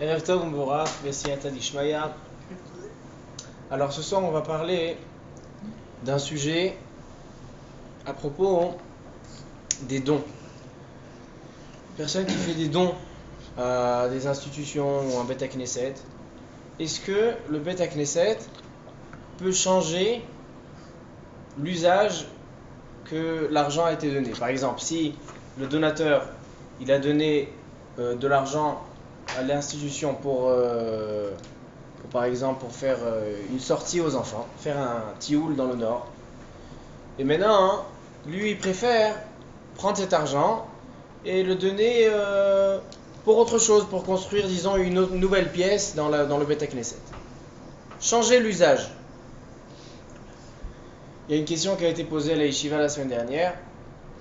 Erev Tov Mvorach, V'siyata Dishmaya. Alors ce soir on va parler d'un sujet à propos des dons. Personne qui fait des dons à des institutions ou un Beth Knesset, est-ce que le Beth Knesset peut changer l'usage que l'argent a été donné? Par exemple, si le donateur il a donné de l'argent à l'institution pour par exemple pour faire une sortie aux enfants, faire un tioul dans le nord, et maintenant lui il préfère prendre cet argent et le donner pour autre chose, pour construire disons une nouvelle pièce dans le Beth Knesset. Changer l'usage. Il y a une question qui a été posée à la Yeshiva la semaine dernière.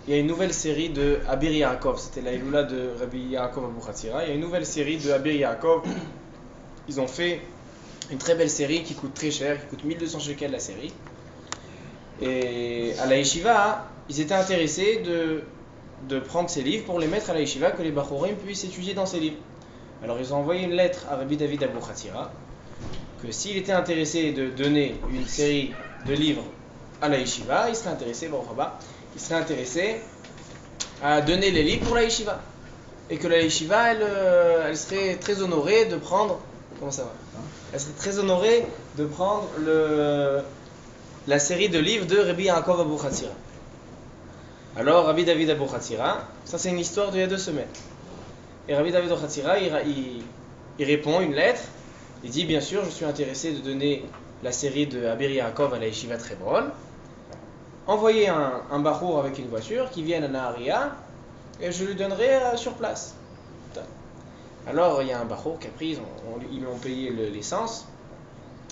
Il y a une nouvelle série de Abir Yaakov, c'était la Iloula de Rabbi Yaakov Abuchatzira. Il y a une nouvelle série de Abir Yaakov. Ils ont fait une très belle série qui coûte très cher, qui coûte 1200 shekels la série. Et à la Yeshiva, ils étaient intéressés de prendre ces livres pour les mettre à la Yeshiva, que les Bachorim puissent étudier dans ces livres. Alors ils ont envoyé une lettre à Rabbi David Abuchatzira, que s'il était intéressé de donner une série de livres à la Yeshiva, il serait intéressé à donner les livres pour la Yeshiva. Et que la Yeshiva, elle serait très honorée de prendre... Comment ça va? Elle serait très honorée de prendre la série de livres de Rabbi Yaakov Abuchatzira. Alors, Rabbi David Abuchatzira, ça c'est une histoire d'il y a 2 semaines. Et Rabbi David Abuchatzira, il répond une lettre. Il dit, bien sûr, je suis intéressé de donner la série de Abir Yaakov à la Yeshiva Hebron. Envoyez un bachour avec une voiture qui vienne à Naharia et je lui donnerai sur place. Alors il y a un bachour qui a pris, ils lui ont payé l'essence.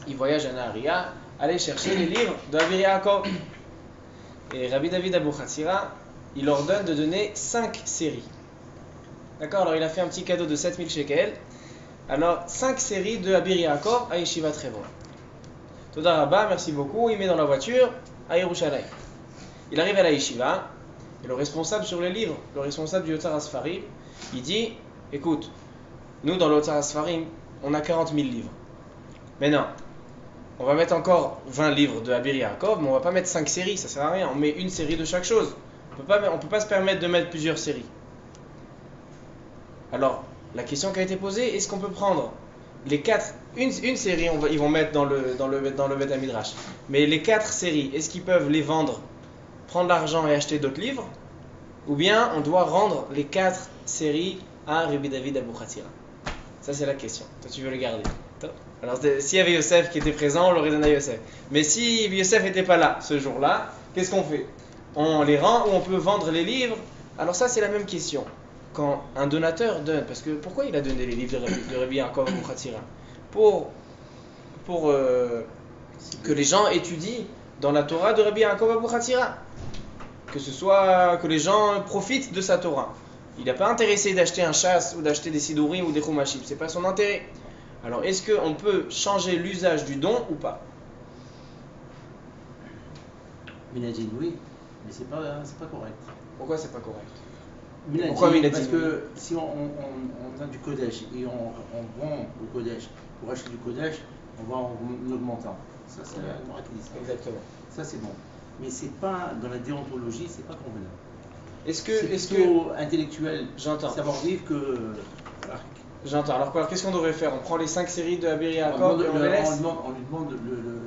Il voyage à Naharia, aller chercher les livres d'Abir Yaakov. Et Rabbi David Abuchatzira, il ordonne de donner 5 séries. D'accord, alors il a fait un petit cadeau de 7000 shekels. Alors 5 séries de Abir Yaakov à Yeshiva Hebron. Toda Rabba, merci beaucoup. Il met dans la voiture à Yerushalayim. Il arrive à la Yeshiva, et le responsable sur les livres, le responsable du Yotzar HaSfarim, il dit, écoute, nous dans le Yotzar HaSfarim, on a 40 000 livres. Mais non, on va mettre encore 20 livres de Abir Yaakov, mais on va pas mettre 5 séries, ça sert à rien, on met une série de chaque chose. On peut pas se permettre de mettre plusieurs séries. Alors, la question qui a été posée, est-ce qu'on peut prendre les 4, une série, ils vont mettre dans le Beth Midrash, mais les 4 séries, est-ce qu'ils peuvent les vendre, prendre l'argent et acheter d'autres livres, ou bien on doit rendre les 4 séries à Rabbi David Abuchatzira? Ça c'est la question. Toi tu veux les garder. Alors s'il y avait Yosef qui était présent, on l'aurait donné à Yosef. Mais si Yosef n'était pas là ce jour-là, qu'est-ce qu'on fait? On les rend ou on peut vendre les livres? Alors ça c'est la même question. Quand un donateur donne, parce que pourquoi il a donné les livres de Rabbi Yaakov Abuchatzira? Pour que les gens étudient dans la Torah de Rabbi Yaakov Abuchatzira, que les gens profitent de sa Torah. Il n'a pas intéressé d'acheter un chasse ou d'acheter des sidourim ou des chumashim, c'est pas son intérêt. Alors est-ce qu'on peut changer l'usage du don ou pas? Minadine, oui, mais c'est pas correct. Pourquoi c'est pas correct? Minadine, pourquoi Minadine? Parce que si on a du Kodesh et on vend le Kodesh pour acheter du Kodesh, on va en augmentant. Ça c'est la Torah qui dit ça. Exactement. Ça c'est bon. Mais c'est pas dans la déontologie, c'est pas convenable. Est-ce c'est que intellectuel, j'entends. Savoir vivre que voilà. J'entends. Alors qu'est-ce qu'on devrait faire? On prend les 5 séries de Abir Yaakov et on les laisse? On lui demande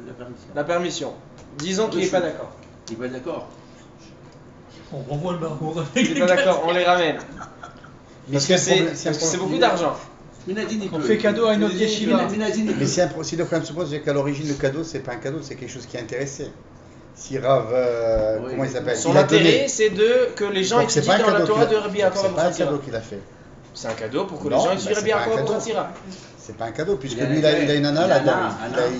la permission. La permission. Disons qu'il n'est pas d'accord. Il n'est pas d'accord. On renvoie le bachour. Il n'est pas d'accord, on les ramène. Parce que c'est beaucoup d'argent. On fait cadeau à une autre yeshiva. Mais si le problème se pose, c'est qu'à l'origine le cadeau, c'est pas un cadeau, c'est quelque chose qui est intéressé. Si Rav, comment il s'appelle? Son intérêt, c'est que les gens étudient dans la Torah de Rabbi Yaakov Abuchatzira. C'est pas un cadeau qu'il a fait. C'est un cadeau pour que les gens étudient Rabbi Yaakov Abuchatzira. C'est pas un cadeau, puisque lui, il a une nana là-dedans.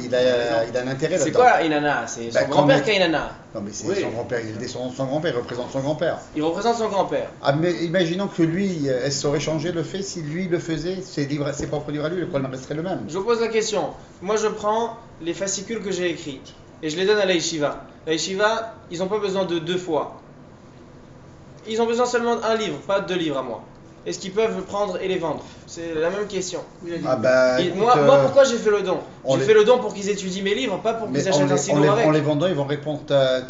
Il a un intérêt là-dedans. C'est quoi une nana? C'est son grand-père qui a une nana. Non, mais c'est son grand-père. Son grand-père représente son grand-père. Il représente son grand-père. Ah, mais imaginons que lui, elle saurait changer le fait si lui le faisait, ses propres livres à lui, le problème resterait le même. Je vous pose la question. Moi, je prends les fascicules que j'ai écrits et je les donne à la yeshiva. La yeshiva, ils n'ont pas besoin de 2 fois. Ils ont besoin seulement d'1 livre, pas de 2 livres à moi. est-ce qu'ils peuvent le prendre et les vendre? C'est la même question. Ah bah, Et écoute, moi, pourquoi j'ai fait le don? on J'ai les- fait le don pour qu'ils étudient mes livres, pas pour mais qu'ils achètent un stylo avec. en les vendant, ils vont répondre à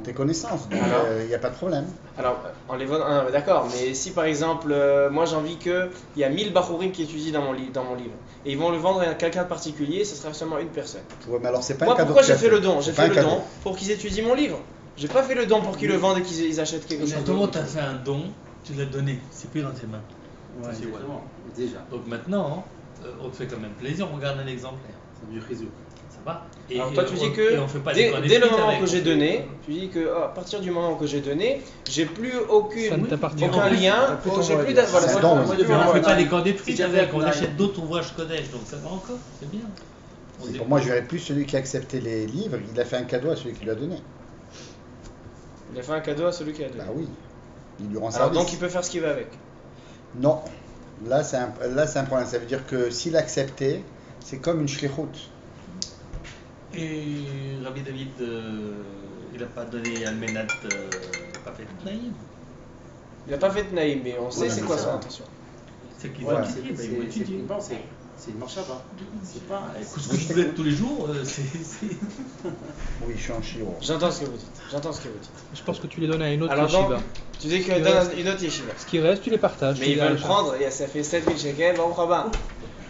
tes connaissances. Donc, Alors il n'y a pas de problème. Alors, en les vendant, ah, d'accord, mais si par exemple, moi j'ai envie qu'il y a 1000 Bachourim qui étudient dans mon livre, et ils vont le vendre à quelqu'un de particulier, ce sera seulement une personne. Ouais, mais alors, c'est pas Moi, un cadeau. pourquoi que tu j'ai as fait le don? C'est J'ai pas fait un le cadeau. don pour qu'ils étudient mon livre. J'ai pas fait le don pour qu'ils le vendent et qu'ils achètent quelque chose. Justement, tu as fait un don, tu l'as donné, c'est plus dans tes mains. Ouais, C'est exactement. Déjà, Donc maintenant, on te fait quand même plaisir, on regarde un exemplaire. c'est du réseau. Ça va? Alors toi tu dis et que on fait pas dès l'école le des moment avec, que j'ai on fait- donné, tu dis que à partir du moment que j'ai donné, j'ai plus Ça aucun ne t'appartient lien, pas. j'ai plus C'est voilà, un ça- don, moi, oui. depuis Mais on moi, fait pas ouais. les corps des frites C'est avec, déjà on fait, achète ouais. d'autres ouvrages Kodesh, donc ça va encore, c'est bien. On Et dit- pour moi, je verrais plus celui qui a accepté les livres, il a fait un cadeau à celui qui lui a donné. Il a fait un cadeau à celui qui a donné. Bah oui, il lui rend Alors service. donc il peut faire ce qu'il veut avec. Non, là c'est un problème. Ça veut dire que s'il a accepté, c'est comme une shlichut. Et Rabbi David, il n'a pas donné Almenat, il n'a pas fait de Naïm. Il a pas fait de naïm, mais on sait Ouais, c'est c'est quoi ça. son intention. C'est qu'il Ouais. va C'est étudier, bah, il va étudier. c'est une marche à bas. C'est pas. Écoute, ce que je fais tous les jours, c'est. Oui, je suis en chiro. J'entends ce que vous dites. J'entends ce que vous dites. Je pense que tu les donnes à une autre Alors donc, yeshiva. tu dis que Ce qui dans reste- une autre yeshiva. Ce qui reste, tu les partages. Mais tu ils les veulent achètes. prendre, et ça fait 7000 shekels, bon rabat.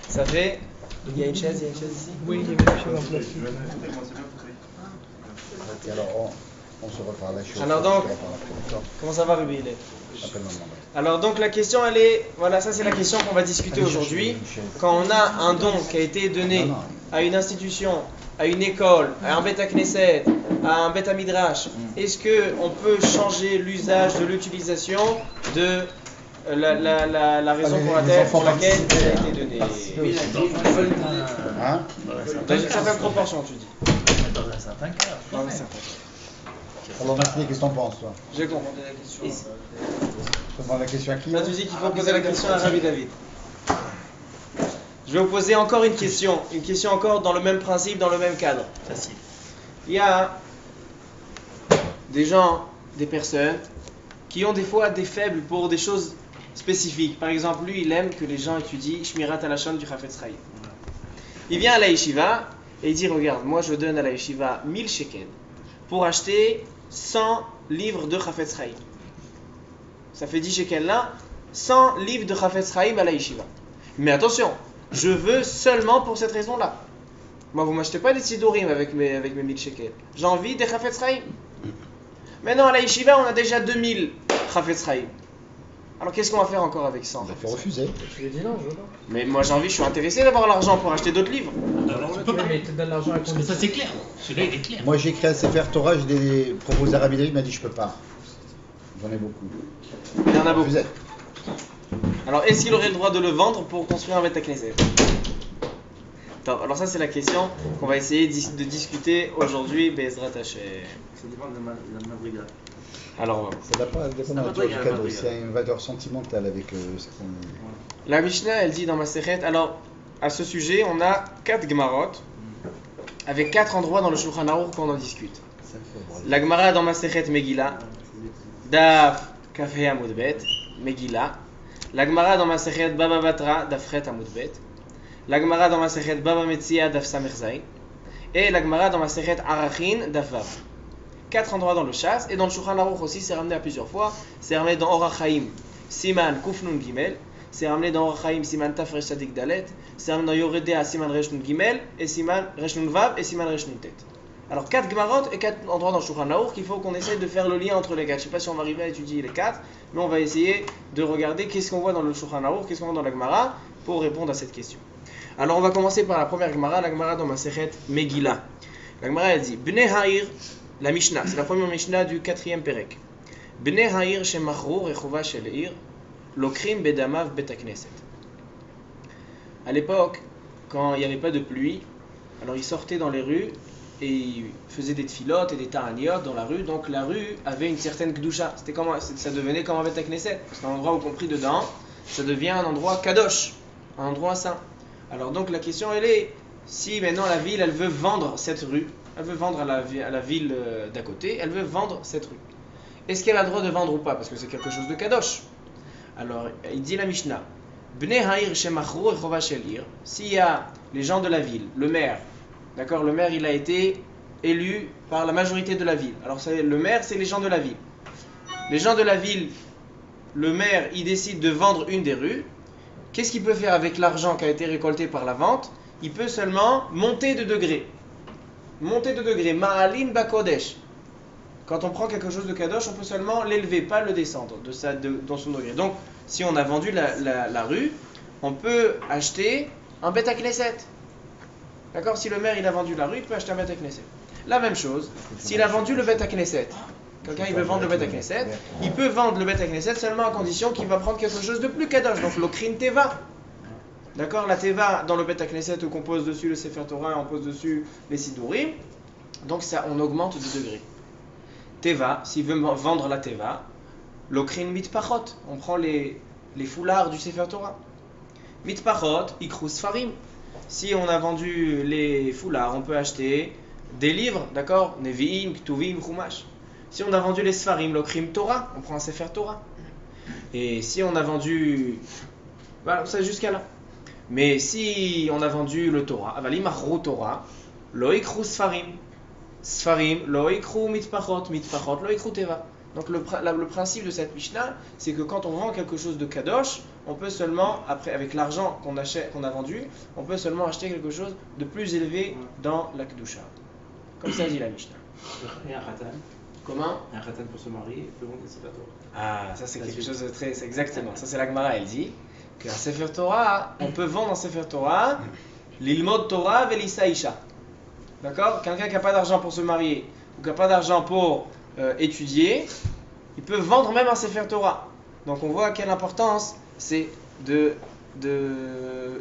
Ça fait. Il y a une chaise ici. Oui, il y avait une chaise en place. Et alors, on se reparle la chose. Alors donc- on se reparle après, d'accord Comment ça va, Ruby Hillel? Après le moment. Alors donc la question elle est, voilà ça c'est la question qu'on va discuter aujourd'hui. Quand on a un don qui a été donné Non, non. à une institution, à une école, à un Beth Knesset, à un Beth Midrash, est-ce que on peut changer l'usage de l'utilisation de la raison Ah, pour les laquelle, enfants pour laquelle il a participaient, été donné? Oui, il a dit, il faut le donner. Hein Dans une certaine proportion tu dis. Dans un certain cas. Dans une certaine. Alors, Mathieu, qu'est-ce que t'en penses, toi J'ai compris. Et- Je demande la question à qui Là là tu dis qu'il faut poser la question à Rabbi David. Je vais vous poser encore une question encore dans le même principe, dans le même cadre. Facile. Il y a des gens, des personnes qui ont des fois des faibles pour des choses spécifiques. Par exemple, lui, il aime que les gens étudient Shmirat Halashon du Chafetz Chaim. Il vient à la yeshiva et il dit, regarde, moi je donne à la yeshiva 1000 shekels pour acheter 100 livres de Chafetz Chaim. Ça fait 10 shekels là, 100 livres de Chafetz Chaim à la yeshiva. Mais attention, je veux seulement pour cette raison-là. Moi, vous m'achetez pas des sidorim avec mes 1000 shekels. J'ai envie des Chafetz Chaim. Maintenant, à la yeshiva, on a déjà 2000 Chafetz Chaim. Alors, qu'est-ce qu'on va faire encore avec 100 Il a fait refuser. Tu les dis non, je veux pas. Mais moi, j'ai envie, je suis intéressé d'avoir l'argent pour acheter d'autres livres. Alors, tu peux pas. Mais tu te donnes l'argent à Parce que ça, c'est clair. Celui-là, il est clair. Moi, j'ai créé un Sefer Torah, je l'ai proposé à Rabbi David, il m'a dit je peux pas. J'en ai beaucoup. Il y en a beaucoup. Refusé. Alors, est-ce qu'il aurait le droit de le vendre pour construire un Beth Knesset? Attends, alors ça, c'est la question qu'on va essayer de discuter aujourd'hui, Bezrat Hashem. Ça dépend de la brigade. Alors, on va voir. Ça n'a pas dépend de la Ça va nature pas, du il y a cadeau, pas, c'est une valeur sentimentale avec ce qu'on. La Mishnah, elle dit dans Masechet, alors à ce sujet, on a 4 Gemarot, avec 4 endroits dans le Shulchan Aruch qu'on en discute. La Gemara dans Masechet Megillah, Daf Kafé Amudbet, Megillah. La Gemara dans Masechet Baba Batra, Dafret Amudbet. La Gemara dans Masechet Baba Metzia, Daf Samer Zayin. Et la Gemara dans Masechet Arachin, Daf Vav. 4 endroits dans le Shas, et dans le Shulchan Aruch aussi, c'est ramené à plusieurs fois. C'est ramené dans Orach Chaim, Siman Kufnun Gimel. C'est ramené dans Orach Chaim, Siman Taf Resh Tzadik Dalet. C'est ramené dans Yoredea, Siman Resh Nun Gimel, et Siman Resh Nun Vav, et Siman Resh Nun Tet. Alors 4 Gemarot et 4 endroits dans le Shulchan Aruch qu'il faut qu'on essaye de faire le lien entre les 4. Je ne sais pas si on va arriver à étudier les 4, mais on va essayer de regarder qu'est-ce qu'on voit dans le Shulchan Aruch, qu'est-ce qu'on voit dans la Gemara, pour répondre à cette question. Alors on va commencer par la première Gemara, la Gemara dans Masechet Megillah. La Gemara elle dit Bnei Ha'ir, la Mishnah, c'est la première Mishnah du 4e Perek. Bnei Ha'ir shemachru rechova shel ir, lokrim bedamav bet hakneset. À l'époque, quand il n'y avait pas de pluie, alors ils sortaient dans les rues et ils faisaient des tfilotes et des ta'aniyot dans la rue. Donc la rue avait une certaine kdusha. Ça devenait comme un bet hakneset. C'est un endroit où compris dedans, ça devient un endroit kadosh, un endroit saint. Alors donc la question elle est, si maintenant la ville elle veut vendre cette rue, elle veut vendre à la ville d'à côté, elle veut vendre cette rue. Est-ce qu'elle a le droit de vendre ou pas? Parce que c'est quelque chose de kadosh. Alors, il dit la Mishnah, Bnei Ha'ir shemachru echova shel ir. S'il y a les gens de la ville, le maire, d'accord, le maire il a été élu par la majorité de la ville. Alors le maire c'est les gens de la ville. Les gens de la ville, le maire il décide de vendre une des rues. Qu'est-ce qu'il peut faire avec l'argent qui a été récolté par la vente? Il peut seulement monter de degré. Monter de degré, ma'alin bakodesh. Quand on prend quelque chose de kadosh, on peut seulement l'élever, pas le descendre dans son degré. Donc, si on a vendu la rue, on peut acheter un Bet HaKnesset. D'accord? Si le maire il a vendu la rue, il peut acheter un Bet HaKnesset. La même chose, s'il a vendu le Bet HaKnesset, quelqu'un il veut vendre le Bet HaKnesset, il peut vendre le Bet HaKnesset seulement à condition qu'il va prendre quelque chose de plus kadosh, donc l'okrin teva. D'accord? La teva dans le Bet HaKnesset où on pose dessus le Sefer Torah, on pose dessus les Sidurim, donc ça on augmente de degré. Teva, s'il veut vendre la teva, l'okrin mitpachot, on prend les foulards du Sefer Torah. Mitpachot, ikru sfarim. Si on a vendu les foulards, on peut acheter des livres, d'accord? Nevi'im, Ktuvim, Chumash. Si on a vendu les sfarim, l'okrim Torah, on prend un Sefer Torah. Et si on a vendu... Voilà, ça jusqu'à là. Mais si on a vendu le Torah, avalim achru Torah, lo ikru sfarim. Sfarim, lo ikru mitpachot, mitpachot, lo ikru teva. Donc le principe de cette Mishnah, c'est que quand on vend quelque chose de kadosh, on peut seulement, après, avec l'argent qu'on a vendu, on peut seulement acheter quelque chose de plus élevé dans la kedusha. Comme ça dit la Mishnah. Et un khatan. Comment? Un khatan pour se marier, il peut vendre des Sefer Torah. Ah, ça c'est quelque chose de très... c'est exactement, ça c'est la Gemara, elle dit qu'un Sefer Torah, on peut vendre un Sefer Torah, l'ilmod Torah velisa isha. D'accord? Quelqu'un qui n'a pas d'argent pour se marier, ou qui n'a pas d'argent pour étudier, il peut vendre même un Sefer Torah. Donc on voit quelle importance c'est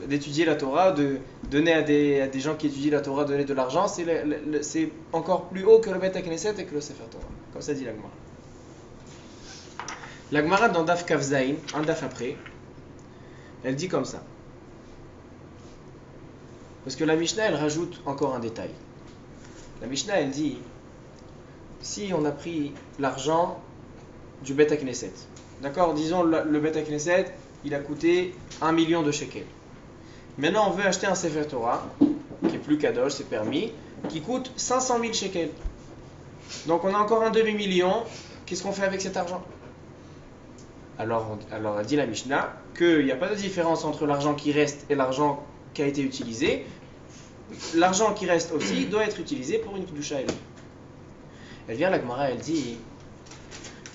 d'étudier la Torah, de donner à des gens qui étudient la Torah, donner de l'argent, c'est encore plus haut que le Bet HaKnesset et que le Sefer Torah. Comme ça dit la Gemara. La Gemara dans Daf Kaf Zayin, un Daf après, elle dit comme ça. Parce que la Mishnah elle rajoute encore un détail. La Mishnah elle dit, si on a pris l'argent du Bet HaKnesset, d'accord, disons le Bet HaKnesset, il a coûté 1 million de shekels. Maintenant on veut acheter un Sefer Torah, qui est plus kadosh, c'est permis, qui coûte 500 000 shekels. Donc on a encore un demi-million, qu'est-ce qu'on fait avec cet argent? Alors elle dit la Mishnah qu'il n'y a pas de différence entre l'argent qui reste et l'argent qui a été utilisé. L'argent qui reste aussi doit être utilisé pour une kedusha élevée. Elle vient, la Gemara, elle dit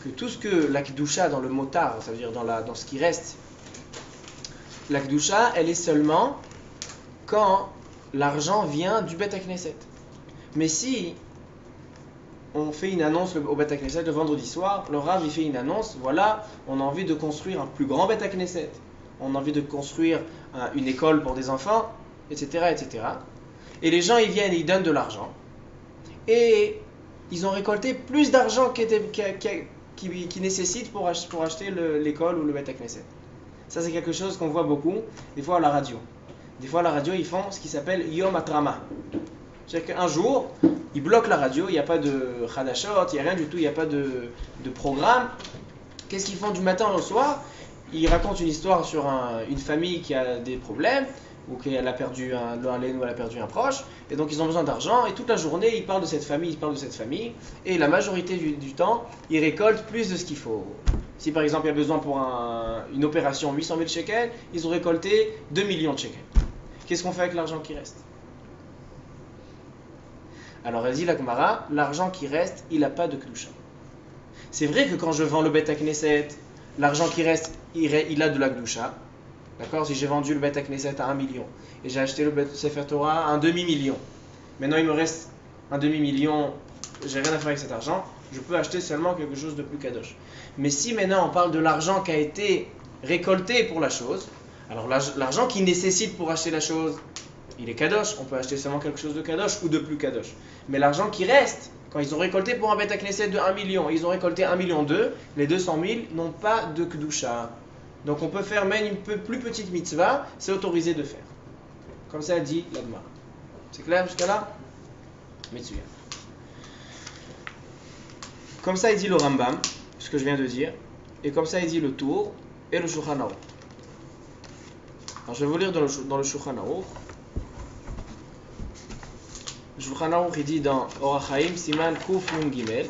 que tout ce que la kedusha dans le motar, ça veut dire dans ce qui reste, la kedusha, elle est seulement quand l'argent vient du Bet HaKnesset. Mais si on fait une annonce au Bet HaKnesset le vendredi soir, le Rav il fait une annonce, voilà, on a envie de construire un plus grand Bet HaKnesset, on a envie de construire une école pour des enfants, etc., etc. Et les gens ils viennent et ils donnent de l'argent. Et ils ont récolté plus d'argent qui nécessite pour acheter l'école ou le Bet HaKnesset. Ça c'est quelque chose qu'on voit beaucoup, des fois à la radio. Des fois à la radio ils font ce qui s'appelle Yom Atrama. C'est-à-dire qu'un jour, ils bloquent la radio, il n'y a pas de Hadashot, il n'y a rien du tout, il n'y a pas de programme. Qu'est-ce qu'ils font du matin au soir? Ils racontent une histoire sur une famille qui a des problèmes, ou qu'elle a perdu elle a perdu un proche, et donc ils ont besoin d'argent, et toute la journée ils parlent de cette famille, et la majorité du temps, ils récoltent plus de ce qu'il faut. Si par exemple il y a besoin pour une opération 800 000 shekels, ils ont récolté 2 millions de shekels. Qu'est-ce qu'on fait avec l'argent qui reste? Alors elle dit la Gemara, l'argent qui reste, il n'a pas de kedusha. C'est vrai que quand je vends le Bet HaKnesset, l'argent qui reste, il a de la kedusha. D'accord? Si j'ai vendu le Bet HaKnesset à 1 million et j'ai acheté le Sefer Torah à un demi-million, maintenant il me reste un demi-million, j'ai rien à faire avec cet argent, je peux acheter seulement quelque chose de plus kadosh. Mais si maintenant on parle de l'argent qui a été récolté pour la chose, alors l'argent qui nécessite pour acheter la chose, il est kadosh, on peut acheter seulement quelque chose de kadosh ou de plus kadosh. Mais l'argent qui reste, quand ils ont récolté pour un Bet HaKnesset de 1 million, ils ont récolté 1 million 2, les 200 000 n'ont pas de kedusha. Donc on peut faire même une plus petite mitzvah, c'est autorisé de faire. Comme ça dit l'Agma. C'est clair jusqu'à là? Metsuya. Comme ça il dit le Rambam, ce que je viens de dire, et comme ça il dit le Tour, et le Shulchan Aruch. Alors je vais vous lire dans le Shulchan Aruch. Le Shulchan Aruch il dit dans Orach Chaim Siman Kuf Nun Gimel.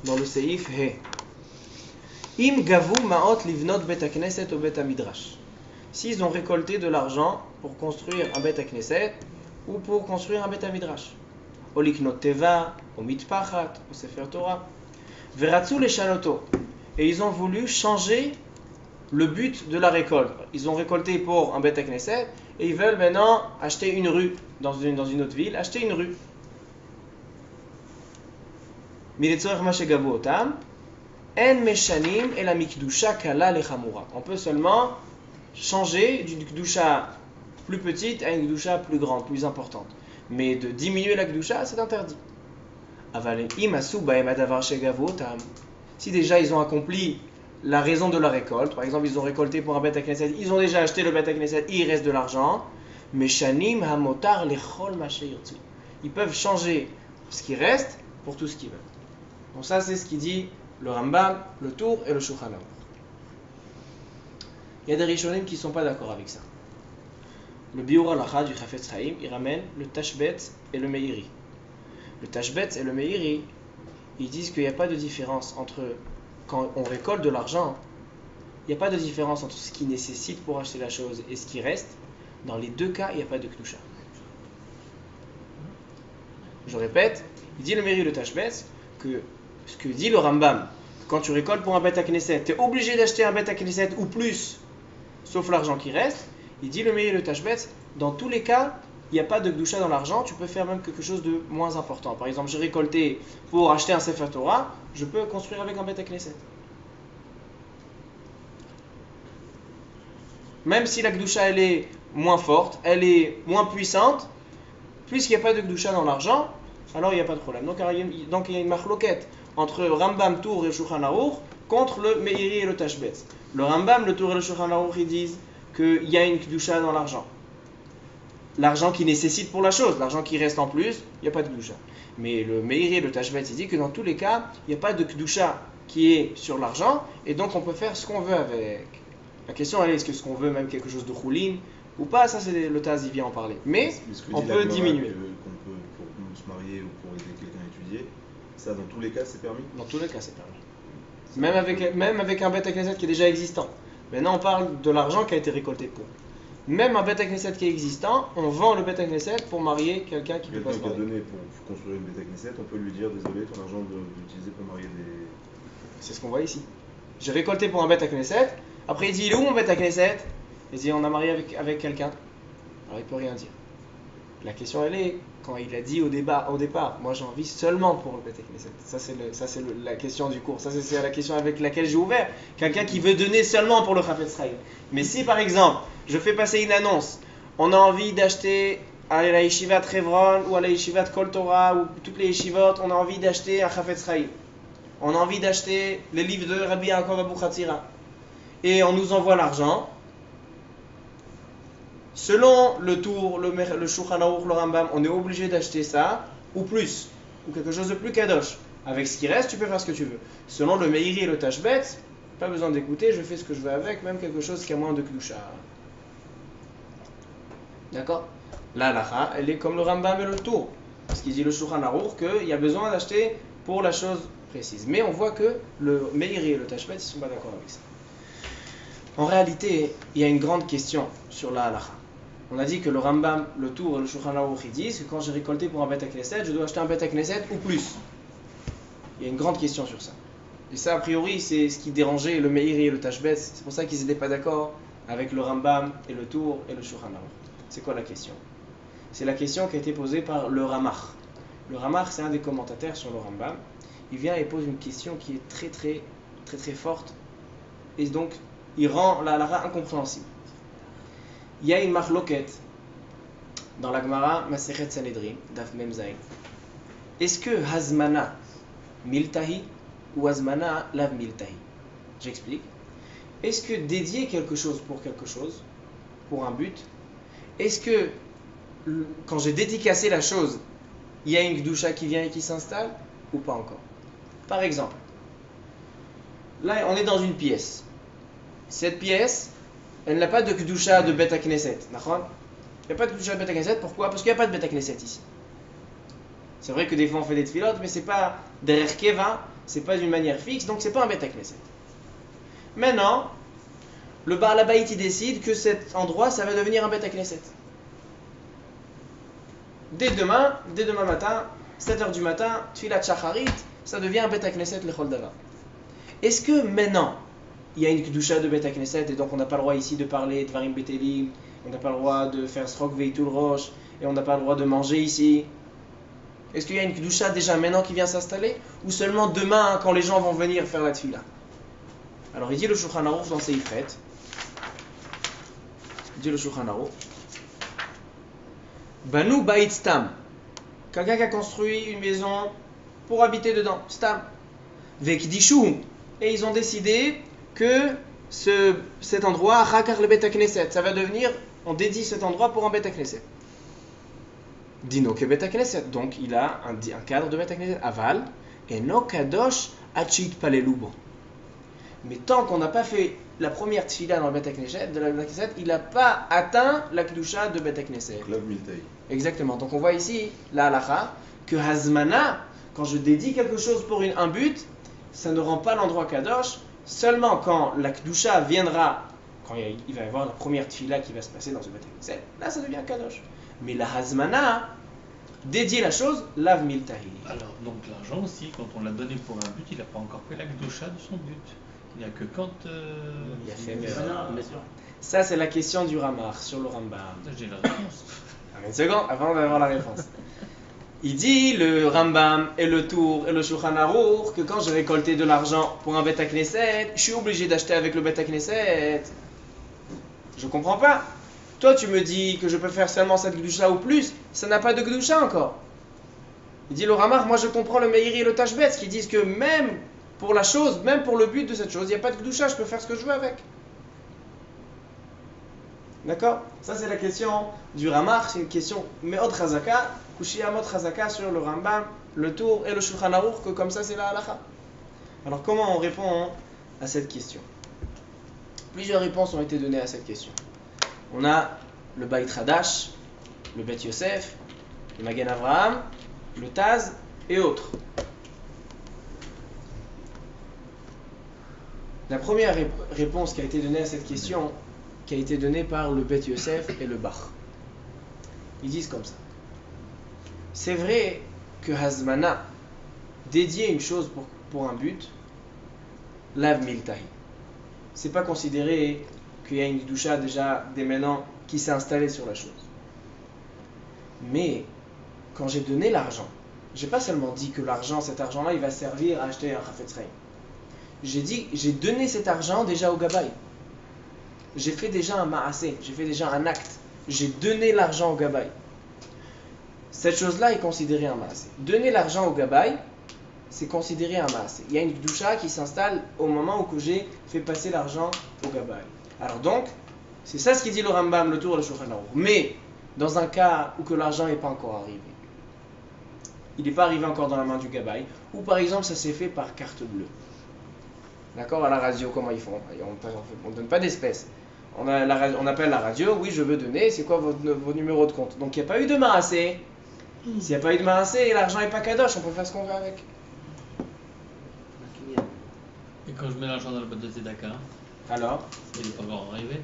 Dans le Seif He. Im gavu ma'ot livnot bet hakneset ou bet hamidrash. S'ils ont récolté de l'argent pour construire un bet hakneset ou pour construire un bet hamidrash. O liknot teva, o mitpachat, o sefer Torah. Veratzu leshanoto. Et ils ont voulu changer le but de la récolte. Ils ont récolté pour un bet hakneset et ils veulent maintenant acheter une rue dans une autre ville, acheter une rue. Miletzorech ma shegavu otam. En meshanim et la mikdusha kala lechamura. On peut seulement changer d'une kdusha plus petite à une kdusha plus grande, plus importante. Mais de diminuer la kdusha, c'est interdit. Aval im asu baem adavar shegavu otam. Si déjà ils ont accompli la raison de la récolte, par exemple ils ont récolté pour un bet hakneset, ils ont déjà acheté le bet hakneset, il reste de l'argent. Meshanim hamotar lechol ma sheyirtzu. Ils peuvent changer ce qui reste pour tout ce qu'ils veulent. Donc ça c'est ce qui dit le Rambam, le Tour et le Shulchan Aruch. Il y a des Rishonim qui ne sont pas d'accord avec ça. Le Biur Halacha du Chafetz Chaim, il ramène le Tashbet et le Meiri. Le Tashbet et le Meiri, ils disent qu'il n'y a pas de différence entre, quand on récolte de l'argent, il n'y a pas de différence entre ce qui nécessite pour acheter la chose et ce qui reste. Dans les deux cas, il n'y a pas de Kedusha. Je répète, il dit le Meiri et le Tashbet que ce que dit le Rambam, quand tu récoltes pour un bet hakneset, tu es obligé d'acheter un bet hakneset ou plus, sauf l'argent qui reste. Il dit le Meiri et le Tashbet, dans tous les cas, il n'y a pas de Kedusha dans l'argent, tu peux faire même quelque chose de moins important. Par exemple, j'ai récolté pour acheter un Sefer Torah, je peux construire avec un bet hakneset. Même si la Kedusha elle est moins forte, elle est moins puissante, puisqu'il n'y a pas de Kedusha dans l'argent, alors il n'y a pas de problème. Donc il y a une machloquette entre Rambam, Tour et Shulchan Aruch contre le Meiri et le Tashbet. Le Rambam, le Tour et le Shulchan Aruch, ils disent qu'il y a une Kedusha dans l'argent. L'argent qui nécessite pour la chose, l'argent qui reste en plus, il n'y a pas de Kedusha. Mais le Meiri et le Tashbet, ils disent que dans tous les cas, il n'y a pas de Kedusha qui est sur l'argent, et donc on peut faire ce qu'on veut avec. La question elle est, est-ce que ce qu'on veut même quelque chose de choulin ou pas, ça c'est le Taz, il vient en parler. Mais on peut diminuer. Qu'on peut pour se marier ou pour aider quelqu'un à étudier, ça dans tous les cas c'est permis. Dans tous les cas, c'est permis. Même avec un bet hakneset qui est déjà existant. Maintenant, on parle de l'argent qui a été récolté pour. Même un bet hakneset qui est existant, on vend le bet hakneset pour marier quelqu'un qui peut pas se Quelqu'un qui a marier. donné pour construire une bet hakneset, on peut lui dire désolé, ton argent d'utiliser pour marier des. C'est ce qu'on voit ici. J'ai récolté pour un bet hakneset. Après, il dit il est où mon bet hakneset? Il dit on a marié avec quelqu'un. Alors, il peut rien dire. La question, elle est, quand il a dit au départ, moi j'ai envie seulement pour le bet hakneset. Ça, c'est la question du cours. Ça, c'est la question avec laquelle j'ai ouvert. Quelqu'un qui veut donner seulement pour le Chafetz Chaim. Mais si, par exemple, je fais passer une annonce, on a envie d'acheter à la yeshivat Revron ou à la yeshivat Kol Torah ou toutes les yeshivot, on a envie d'acheter un Chafetz Chaim. On a envie d'acheter les livres de Rabbi Yaakov Abuchatzira. Et on nous envoie l'argent. Selon le Tour, le Shulchan Aruch, le Rambam, on est obligé d'acheter ça, ou plus, ou quelque chose de plus kadosh. Avec ce qui reste, tu peux faire ce que tu veux. Selon le Meiri et le Tashbet, pas besoin d'écouter, je fais ce que je veux avec, même quelque chose qui a moins de Kedusha. D'accord? La halacha, elle est comme le Rambam et le Tour. Parce qu'il dit le Shulchan Aruch qu'il y a besoin d'acheter pour la chose précise. Mais on voit que le Meiri et le Tashbet, ils ne sont pas d'accord avec ça. En réalité, il y a une grande question sur la halacha. On a dit que le Rambam, le Tour et le Shulchan Aruch ils disent que quand j'ai récolté pour un bet hakneset, je dois acheter un bet hakneset ou plus. Il y a une grande question sur ça. Et ça, a priori, c'est ce qui dérangeait le Meiri et le Tashbet. C'est pour ça qu'ils n'étaient pas d'accord avec le Rambam et le Tour et le Shulchan Aruch. C'est quoi la question? C'est la question qui a été posée par le Ramach. Le Ramach, c'est un des commentateurs sur le Rambam. Il vient et pose une question qui est très très très très forte. Et donc, il rend la halacha incompréhensible. Il y a une machloket dans la Gemara Masechet Sanhedrin, Daf Mem Zayin. Est-ce que Hazmana Miltahi ou Hazmana Lav Miltahi? J'explique. Est-ce que dédier quelque chose, pour un but, est-ce que quand j'ai dédicacé la chose, il y a une Kedusha qui vient et qui s'installe ou pas encore? Par exemple, là on est dans une pièce. Cette pièce, elle n'a pas de Kedusha de Bet HaKnesset. D'accord? Il n'y a pas de Kedusha de Bet HaKnesset, pourquoi? Parce qu'il n'y a pas de Bet HaKnesset ici. C'est vrai que des fois on fait des tfilotes, mais c'est pas derrière Keva, c'est pas d'une manière fixe, donc c'est pas un Bet HaKnesset. Maintenant, le Baal HaBayit il décide que cet endroit ça va devenir un Bet HaKnesset. Dès demain matin, 7h du matin, Tfilat Shacharit, ça devient un Bet HaKnesset Lechol Davar. Est-ce que maintenant, il y a une Kedusha de Bet HaKnesset et donc on n'a pas le droit ici de parler de Dvarim Betelim, on n'a pas le droit de faire Srok Veitul Rosh et on n'a pas le droit de manger ici? Est-ce qu'il y a une Kedusha déjà maintenant qui vient s'installer ou seulement demain quand les gens vont venir faire la Tfila? Alors il dit le Shulchan Aruch dans Seif Het, il dit le Shulchan Aruch, Banu Bait Stam, quelqu'un qui a construit une maison pour habiter dedans, Stam, Vekdishu, et ils ont décidé que cet endroit, Rakar le Bet HaKnesset, ça va devenir, on dédie cet endroit pour un Bet HaKnesset. Dino que Bet HaKnesset, donc il a un cadre de Bet HaKnesset, Aval, et no Kadosh Achit Palelubo. Mais tant qu'on n'a pas fait la première tfila dans le Bet HaKnesset, il n'a pas atteint la Kedusha de Bet HaKnesset. Klav Miltaï. Exactement. Donc on voit ici, la halacha, que Hazmana, quand je dédie quelque chose pour un but, ça ne rend pas l'endroit Kadosh, seulement quand la Kedusha viendra, quand il va y avoir la première tfila qui va se passer dans ce Bet HaKnesset, là ça devient Kadosh. Mais la Hazmana, dédier la chose, lav miltahi. Alors, donc l'argent aussi, quand on l'a donné pour un but, il n'a pas encore fait la Kedusha de son but. Il n'y a que quand. Il a fait, mais Voilà, bien sûr. ça c'est la question du Ramar sur le Rambam. J'ai la réponse. Une seconde, avant d'avoir la réponse. Il dit, le Rambam et le Tour et le Shulchan Aruch, que quand j'ai récolté de l'argent pour un Bet HaKnesset, je suis obligé d'acheter avec le Bet HaKnesset. Je comprends pas. Toi tu me dis que je peux faire seulement cette Kedusha ou plus, ça n'a pas de Kedusha encore. Il dit le Ramar, moi je comprends le Meiri et le Tashbetz qui disent que même pour la chose, même pour le but de cette chose, il n'y a pas de Kedusha, je peux faire ce que je veux avec. D'accord? Ça c'est la question du Ramar, c'est une question Me'od Chazaka, Kushia Me'od Chazaka sur le Rambam, le Tour et le Shulchan Aruch, que comme ça c'est la halacha. Alors comment on répond à cette question? Plusieurs réponses ont été données à cette question. On a le Beit Hadash, le Bet Yosef, le Magen Avraham, le Taz et autres. La première réponse qui a été donnée à cette question, qui a été donnée par le Bet Yosef et le Bach. Ils disent comme ça. C'est vrai que Hazmana, dédier une chose pour un but, lav miltahi. C'est pas considéré qu'il y a une doucha déjà dès maintenant qui s'est installée sur la chose. Mais quand j'ai donné l'argent, j'ai pas seulement dit que l'argent, cet argent-là, il va servir à acheter un Chafetz Chaim. J'ai donné cet argent déjà au Gabay. J'ai fait déjà un ma'aseh, j'ai fait déjà un acte. J'ai donné l'argent au Gabay. Cette chose-là est considérée un ma'aseh. Donner l'argent au Gabay, c'est considéré un ma'aseh. Il y a une doucha qui s'installe au moment où j'ai fait passer l'argent au Gabay. Alors donc, c'est ça ce qu'il dit le Rambam, le Tour et le Shulchan Aruch. Mais, dans un cas où que l'argent n'est pas encore arrivé, il n'est pas arrivé encore dans la main du Gabay, ou par exemple ça s'est fait par carte bleue. D'accord? À la radio, comment ils font? On ne donne pas d'espèces. On appelle la radio, oui je veux donner, c'est quoi vos numéros de compte? Donc il n'y a pas eu de ma'aseh. S'il n'y a pas eu de ma'aseh, l'argent n'est pas kadosh, on peut faire ce qu'on veut avec. Et quand je mets l'argent dans la boîte de Tzedaka, Alors? il n'est pas encore arrivé.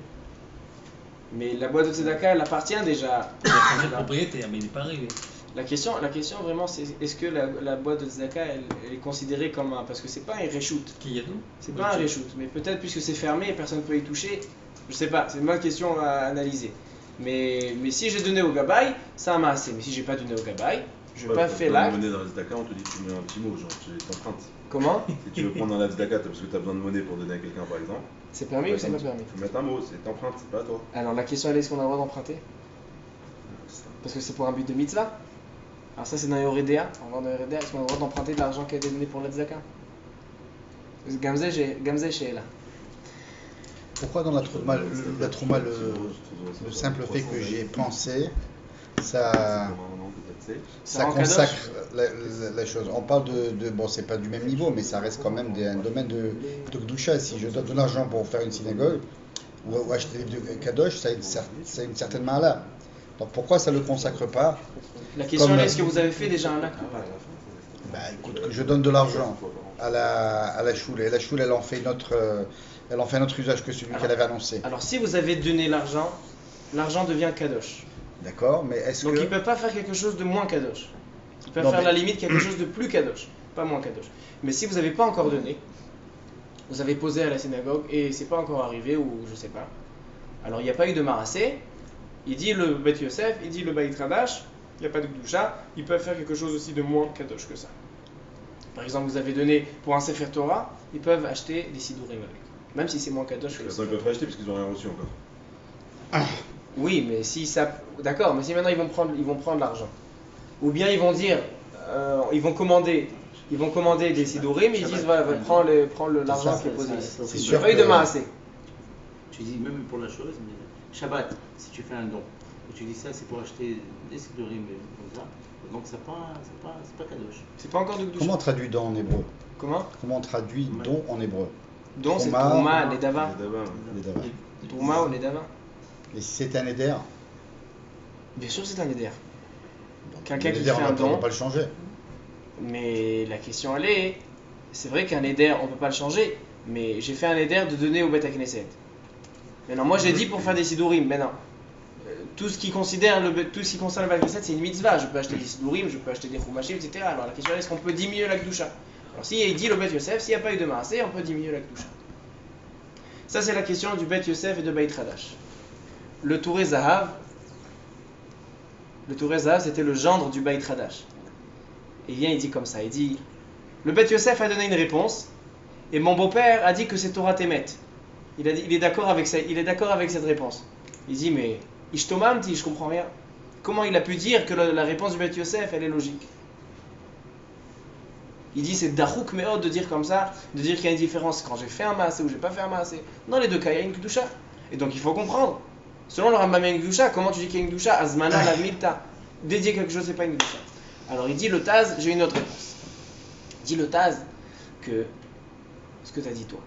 Mais la boîte de Tzedaka, elle appartient déjà. Il a changé de propriétaire, mais il n'est pas arrivé. La question vraiment, c'est est-ce que la boîte de Tzedaka, elle est considérée comme un... Parce que c'est pas un reshoot. Qui y a tout? C'est pas un reshoot, mais peut-être puisque c'est fermé et personne ne peut y toucher. Je sais pas, c'est une bonne question à analyser. Mais si j'ai donné au Gabay, ça m'a assez. Mais si j'ai pas donné au Gabay, je n'ai pas fait l'acte. monnaie dans la Tzedaka, on te dit tu mets un petit mot, genre tu t'empruntes. Comment? Si tu veux prendre un Tzedaka parce que tu as besoin de monnaie pour donner à quelqu'un par exemple, C'est permis ou c'est pas permis? il faut mettre un mot, c'est t'empruntes, c'est pas à toi. Alors la question elle est, est-ce qu'on a le droit d'emprunter? Parce que c'est pour un but de mitzvah. Alors ça c'est dans Yoredea. On va dans Yoredea, est-ce qu'on a le droit d'emprunter de l'argent qui a été donné pour la Tzedaka? Gamze chez là. Pourquoi dans la Trouma, le simple fait que j'ai pensé, ça Ça rend consacre kadosh. la chose. On parle bon, c'est pas du même niveau, mais ça reste quand même un domaine de Gdoucha. Si je donne de l'argent pour faire une synagogue ou acheter des kadosh, ça a une certaine main-là. Donc pourquoi ça ne le consacre pas? La question Comme- est, est-ce que vous avez fait déjà un acte ou pas? Bah, écoute, que je donne de l'argent à la choule, et la choule, elle en fait notre usage que celui qu'elle avait annoncé. Alors si vous avez donné l'argent, l'argent devient kadosh. D'accord, mais est-ce Donc que... ils ne peuvent pas faire quelque chose de moins kadosh. Ils peuvent Non, faire mais- la limite quelque chose de plus kadosh, pas moins kadosh. Mais si vous n'avez pas encore donné, vous avez posé à la synagogue et c'est pas encore arrivé ou je sais pas. Alors il n'y a pas eu de marassé. Il dit le Bet Yosef, il dit le Beit Hadash, il n'y a pas de Gdusha, ils peuvent faire quelque chose aussi de moins kadosh que ça. Par exemple, vous avez donné pour un Sefer Torah, ils peuvent acheter des sidurim avec. Même si c'est moins kadosh que le Ils Sefer peuvent pas acheter parce qu'ils n'ont rien reçu encore. Oui, mais si ça. D'accord, mais si maintenant ils vont prendre l'argent. Ou bien ils vont dire. Ils vont commander des sidurim, ils disent voilà, prends l'argent qui est posé ici. C'est Il n'y a sûr pas eu de que- maassé. Tu dis même pour la chose, mais Shabbat, si tu fais un don, et tu dis ça c'est pour acheter des sidurim comme ça, donc c'est pas kadosh. C'est pas encore de Gdusha. Comment on traduit don en hébreu? Comment Comment on traduit don en hébreu? Donc c'est Trouma, Touma, Nedava. Les Davins, Les Davars. Touma ou Nedava. Et si c'est un éder, Bien sûr, c'est un éder. le Quelqu'un qui éder, fait on un ne peut don. pas le changer. Mais la question elle est. C'est vrai qu'un éder, on peut pas le changer. Mais j'ai fait un éder de donner au Bet Knesset. Maintenant, moi j'ai dit pour faire des sidurim. Maintenant, tout ce qui concerne le Bet Knesset, c'est une mitzvah. Je peux acheter des sidurim, je peux acheter des chumashim, etc. Alors la question est, est-ce qu'on peut diminuer la Gdusha? Alors si il dit le Bet Yosef, s'il n'y a pas eu de maasé, on peut diminuer la Gdusha. Ça c'est la question du Bet Yosef et de Beit Hadash. Le Touré Zahav, c'était le gendre du Beit Hadash. Et il vient, il dit comme ça, il dit, le Bet Yosef a donné une réponse, et mon beau-père a dit que c'est Torah Temet. Il est d'accord avec cette réponse. Il dit, mais Ishtomamti, je comprends rien. Comment il a pu dire que la réponse du Bet Yosef, elle est logique? Il dit, c'est Dachouk Meod de dire comme ça, de dire qu'il y a une différence quand j'ai fait un maasé ou j'ai pas fait un maasé. Dans les deux cas, il y a une Kedusha. Et donc il faut comprendre. Selon le Rambam, il y a une Kedusha. Comment tu dis qu'il y a une Kedusha? Azmana la milta. Dédier quelque chose, c'est pas une Kedusha. Alors il dit le Taz, j'ai une autre réponse. Il dit le Taz que. Ce que tu as dit toi.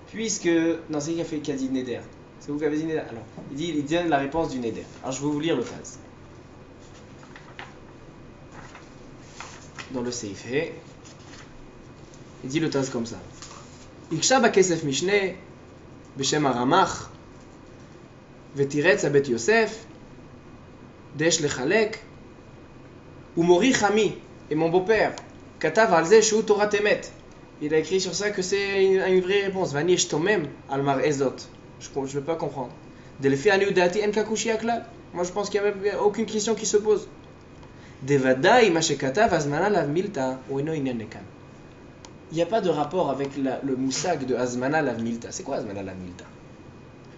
Puisque. Non, c'est qui a dit Neder. C'est vous qui avez dit Neder. Alors, il donne la réponse du Neder. Alors je vais vous lire le Taz. Dans le Seifé, il dit le Taz comme ça. Iksha bakesef mishne, beshem aramach, vetiretz abet Yosef, desh lechalek, umori chami, et mon beau-père, katav alze shu Torah temet. Il a écrit sur ça que c'est une vraie réponse. Vani shtomem almar ezot. Je ne veux pas comprendre. Delfi ani udati en kakushi aklal. Moi je pense qu'il n'y a même aucune question qui se pose. Devadai ma shekatav azmana lav milta ou eno inyan nekan. Il n'y a pas de rapport avec le moussag de Azmana lav milta. C'est quoi Azmana lav milta?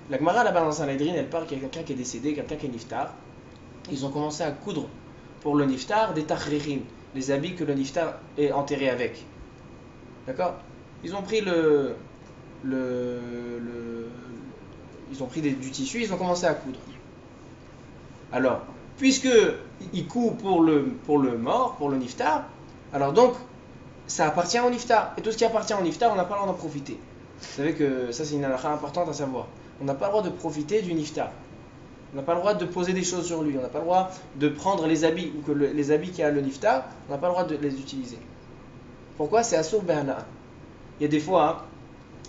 La Gemara là-bas dans Sanhedrin, elle parle qu'il y a quelqu'un qui est décédé, quelqu'un qui est niftar. Ils ont commencé à coudre pour le niftar des tachririm, les habits que le niftar est enterré avec. D'accord? Ils ont pris ils ont pris du tissu, ils ont commencé à coudre. Alors, puisque ils coupent pour le mort, pour le niftar, alors donc ça appartient au niftar. Et tout ce qui appartient au niftar, on n'a pas le droit d'en profiter. Vous savez que ça c'est une halakha importante à savoir. On n'a pas le droit de profiter du niftar. On n'a pas le droit de poser des choses sur lui. On n'a pas le droit de prendre les habits ou que les habits qu'il y a le niftar, on n'a pas le droit de les utiliser. Pourquoi? C'est Asur Behana. Il y a des fois, hein,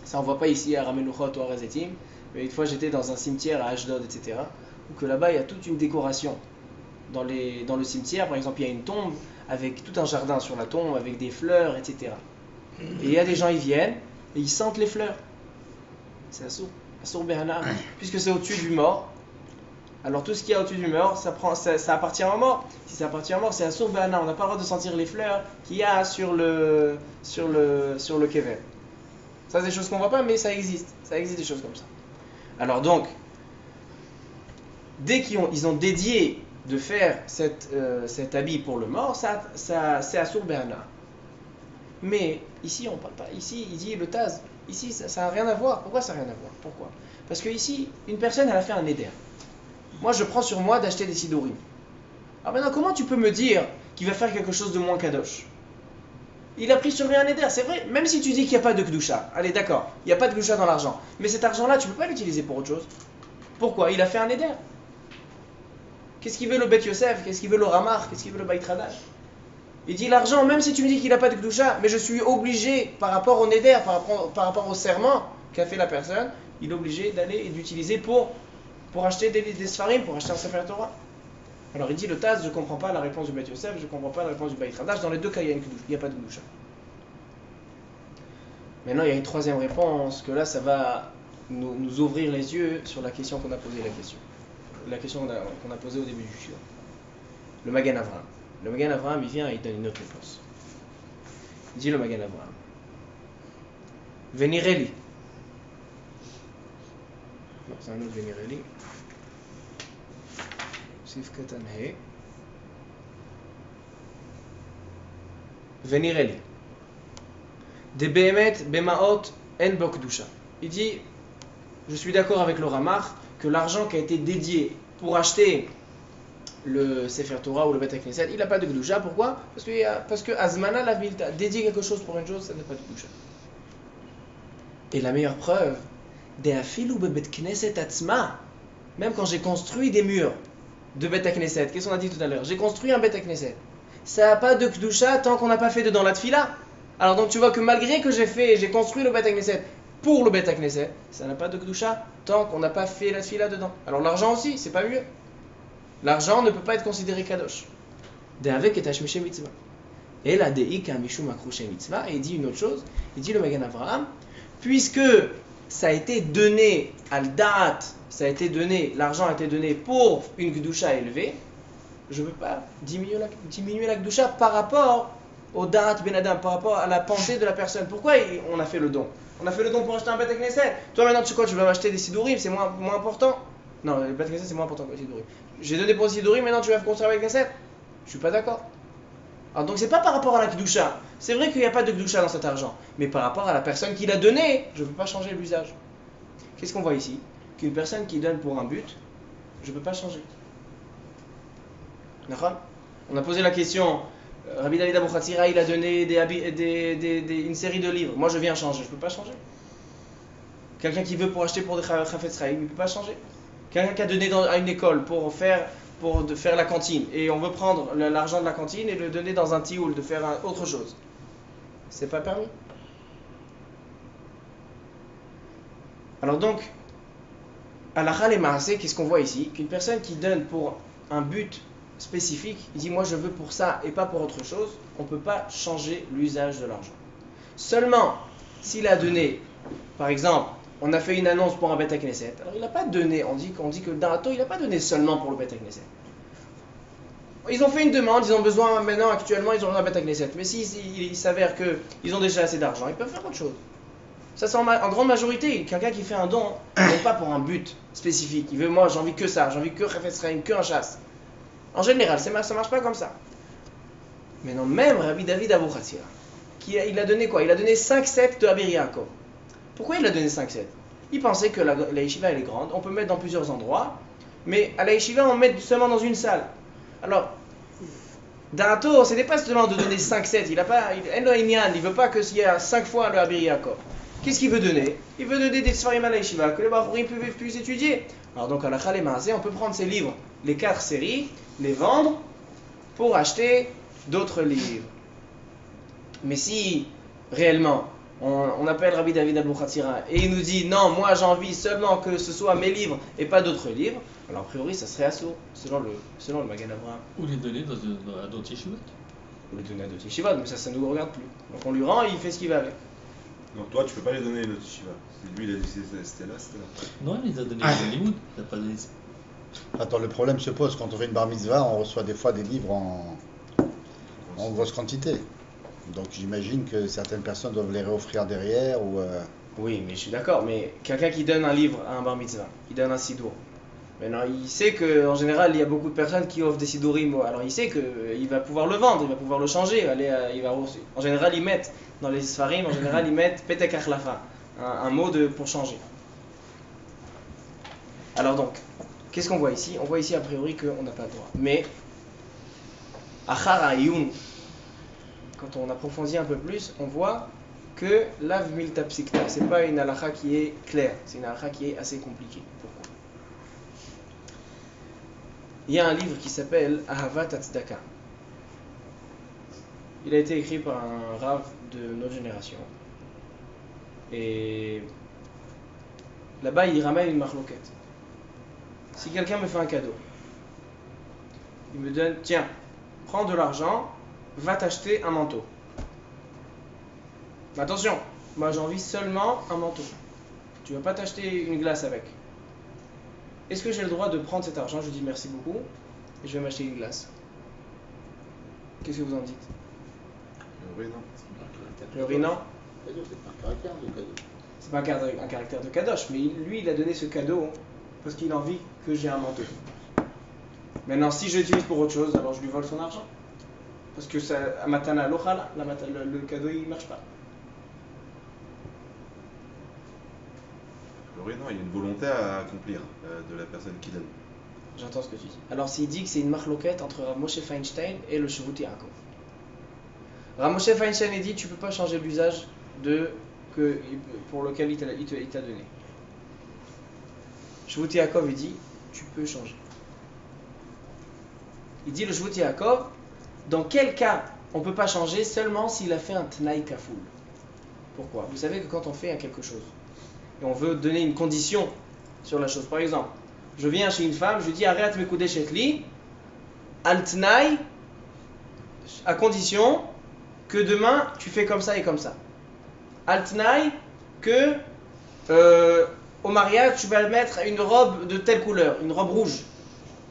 ça on voit pas ici à Ramenuchot ou à Razetim, mais une fois j'étais dans un cimetière à Ashdod, etc. Où que là-bas il y a toute une décoration. Dans le cimetière, par exemple, il y a une tombe avec tout un jardin sur la tombe, avec des fleurs, etc. Et il y a des gens, ils viennent et ils sentent les fleurs. C'est Asur Behana. Puisque c'est au-dessus du mort, alors tout ce qui est au-dessus du mort, ça appartient au mort. Si ça appartient au mort, c'est Asur Behana. On n'a pas le droit de sentir les fleurs qu'il y a sur le kever. Ça, c'est des choses qu'on voit pas, mais ça existe. Ça existe des choses comme ça. Alors donc, dès qu'ils ont dédié de faire cet habit pour le mort, c'est Asur Behana. Mais ici, on parle pas. Ici, il dit le Taz. Ici, ça n'a rien à voir. Pourquoi ça n'a rien à voir? Pourquoi? Parce que ici, une personne, elle a fait un éder. Moi, je prends sur moi d'acheter des sidurim. Alors maintenant, comment tu peux me dire qu'il va faire quelque chose de moins kadosh? Il a pris sur lui un éder, c'est vrai, même si tu dis qu'il n'y a pas de kedusha. Allez, d'accord, il n'y a pas de kedusha dans l'argent. Mais cet argent-là, tu ne peux pas l'utiliser pour autre chose. Pourquoi? Il a fait un éder. Qu'est-ce qu'il veut le Bet Yosef? Qu'est-ce qu'il veut le Ramar? Qu'est-ce qu'il veut le Beit Hadash? Il dit l'argent, même si tu me dis qu'il n'a pas de kedusha, mais je suis obligé, par rapport au neder, par rapport au serment qu'a fait la personne, il est obligé d'aller et d'utiliser pour acheter des sfarim, pour acheter un Sefer Torah. Alors il dit le Taz, je ne comprends pas la réponse du Bet Yosef, je ne comprends pas la réponse du Beit Hadash. Dans les deux cas, il n'y a pas de kedusha. Maintenant, il y a une troisième réponse, que là, ça va nous ouvrir les yeux sur la question qu'on a posée, la question qu'on a posée au début du shiur. Le Magen Avraham. Le Magen Avraham, il vient et il donne une autre réponse. Il dit le Magen Avraham. Venireli. Non, c'est un autre Venireli. Sif Katan He. Venireli. De Behemet Bemaot En Bo Kedusha. Il dit, je suis d'accord avec le Ramar que l'argent qui a été dédié pour acheter le Sefer Torah ou le Bet Knesset, il n'a pas de Kedusha. Pourquoi? Parce que Azmana la Vilta, dédier quelque chose pour une chose, ça n'a pas de Kedusha. Et la meilleure preuve, de Afilu be Bet Knesset Atzma, même quand j'ai construit des murs de Bet Knesset, qu'est-ce qu'on a dit tout à l'heure? J'ai construit un Bet Knesset. Ça n'a pas de Kedusha tant qu'on n'a pas fait dedans la Tfila. Alors donc tu vois que malgré que j'ai construit le Bet Knesset pour le Bet Knesset, ça n'a pas de Kedusha tant qu'on n'a pas fait la Tfila dedans. Alors l'argent aussi, c'est pas mieux. L'argent ne peut pas être considéré kadosh. De avec et hashmishe mitzvah. Et la deika mishum akrushe mitzvah. Et il dit une autre chose. Il dit le Magen Avraham, puisque ça a été donné al da'at, ça a été donné, l'argent a été donné pour une kedusha élevée, je ne peux pas diminuer la kedusha par rapport au da'at ben adam, par rapport à la pensée de la personne. Pourquoi on a fait le don? On a fait le don pour acheter un Bet Knesset. Toi maintenant tu sais quoi, tu vas m'acheter des sidourim, c'est moins important. Non, le Bet Knesset c'est moins important que les sidourim. J'ai donné pour le sidourim, maintenant tu vas construire avec Knesset. Je suis pas d'accord. Alors donc c'est pas par rapport à la kedusha. C'est vrai qu'il n'y a pas de kedusha dans cet argent, mais par rapport à la personne qui l'a donné, je ne peux pas changer l'usage. Qu'est-ce qu'on voit ici? Qu'une personne qui donne pour un but, je ne peux pas changer. D'accord? On a posé la question. Rabbi David Abu Chatzira, il a donné une série de livres. Moi je viens changer, je ne peux pas changer. Quelqu'un qui veut pour acheter pour des Chafetz Chaim, il ne peut pas changer. Quelqu'un qui a donné à une école pour faire la cantine, et on veut prendre l'argent de la cantine et le donner dans un tioul, de faire autre chose. C'est pas permis. Alors donc, à la Chal et Maaseh, qu'est-ce qu'on voit ici? Qu'une personne qui donne pour un but spécifique, il dit moi je veux pour ça et pas pour autre chose, on ne peut pas changer l'usage de l'argent. Seulement, s'il a donné, par exemple, on a fait une annonce pour un Bet Knesset, alors il n'a pas donné, on dit que le Darato, il n'a pas donné seulement pour le Bet Knesset. Ils ont fait une demande, ils ont besoin maintenant, actuellement, ils ont besoin d'un Bet Knesset. Mais s'il s'avère qu'ils ont déjà assez d'argent, ils peuvent faire autre chose. Ça c'est en grande majorité, quelqu'un qui fait un don, non pas pour un but spécifique. Il veut, moi j'ai envie que ça, j'ai envie que Chafetz Chaim, que un chasse. En général, ça marche pas comme ça. Mais non, même Rabbi David Abu Chatzira, il a donné quoi? Il a donné 5 sets de Abir Yaakov. Pourquoi il a donné 5 sets? Il pensait que la yeshiva elle est grande, on peut mettre dans plusieurs endroits, mais à la yeshiva on met seulement dans une salle. Alors, Darato, ce n'est pas seulement de donner 5 sets, il ne veut pas que s'il y a 5 fois le Abir Yaakov. Qu'est-ce qu'il veut donner? Il veut donner des Sfarim à la yeshiva, que les Bachurim puissent étudier. Alors donc à la Chal et Maaseh, on peut prendre ces livres, les 4 séries, les vendre pour acheter d'autres livres. Mais si réellement on appelle Rabbi David Abu Chatzira et il nous dit non, moi j'ai envie seulement que ce soit mes livres et pas d'autres livres, alors a priori ça serait assourd selon le Magen Avraham. Ou les donner à d'autres yeshivot. Ou les donner à d'autres yeshivot, mais ça ne nous regarde plus. Donc on lui rend et il fait ce qu'il va avec. Donc toi, tu peux pas les donner le Shiva. Lui, il a dit c'était là. Non, il les a donnés à Hollywood. Il n'a pas donné. Attends, le problème se pose quand on fait une bar mitzvah, on reçoit des fois des livres en grosse quantité. Donc j'imagine que certaines personnes doivent les réoffrir derrière ou. Oui, mais je suis d'accord. Mais quelqu'un qui donne un livre à un bar mitzvah, il donne un sidour. Maintenant, il sait qu'en général, il y a beaucoup de personnes qui offrent des sidourim. Alors il sait qu'il va pouvoir le vendre, il va pouvoir le changer. En général, ils mettent dans les sfarim, ils mettent petek achlafa, un mot pour changer. Alors donc, qu'est-ce qu'on voit ici? On voit ici a priori qu'on n'a pas le droit. Mais Achar Ayun, quand on approfondit un peu plus, on voit que Lav Milta Psikta, c'est pas une halakha qui est claire, c'est une halakha qui est assez compliquée. Pourquoi? Il y a un livre qui s'appelle Ahavat Tzedaka. Il a été écrit par un rav de notre génération. Et là-bas, il ramène une marloquette. Si quelqu'un me fait un cadeau, il me donne, tiens, prends de l'argent, va t'acheter un manteau. Mais attention, moi j'ai envie seulement un manteau. Tu vas pas t'acheter une glace avec. Est-ce que j'ai le droit de prendre cet argent? Je lui dis merci beaucoup et je vais m'acheter une glace. Qu'est-ce que vous en dites? Oui, non. Le riz, non? Cadeau, c'est pas un caractère de cadeau. C'est pas un caractère de kadosh, mais lui il a donné ce cadeau parce qu'il a envie que j'ai un manteau. Maintenant, si je l'utilise pour autre chose, alors je lui vole son argent. Parce que ça, à matana lochala, le cadeau il marche pas. Oui, non, il y a une volonté à accomplir de la personne qui donne. J'entends ce que tu dis. Alors s'il dit que c'est une marloquette entre Rav Moshe Feinstein et le Shvuti Yaakov. Rav Moshe Feinstein il dit tu peux pas changer l'usage pour lequel il t'a donné. Shvuti Yaakov il dit tu peux changer. Il dit le Shvuti Yaakov, dans quel cas on peut pas changer? Seulement s'il a fait un Tnaï Kafoul. Pourquoi? Vous savez que quand on fait quelque chose et on veut donner une condition sur la chose, par exemple, je viens chez une femme, je lui dis arrête mes coudées chetli, al Tnaï, à condition que demain tu fais comme ça et comme ça. Al Tnaï, que au mariage tu vas mettre une robe de telle couleur, une robe rouge.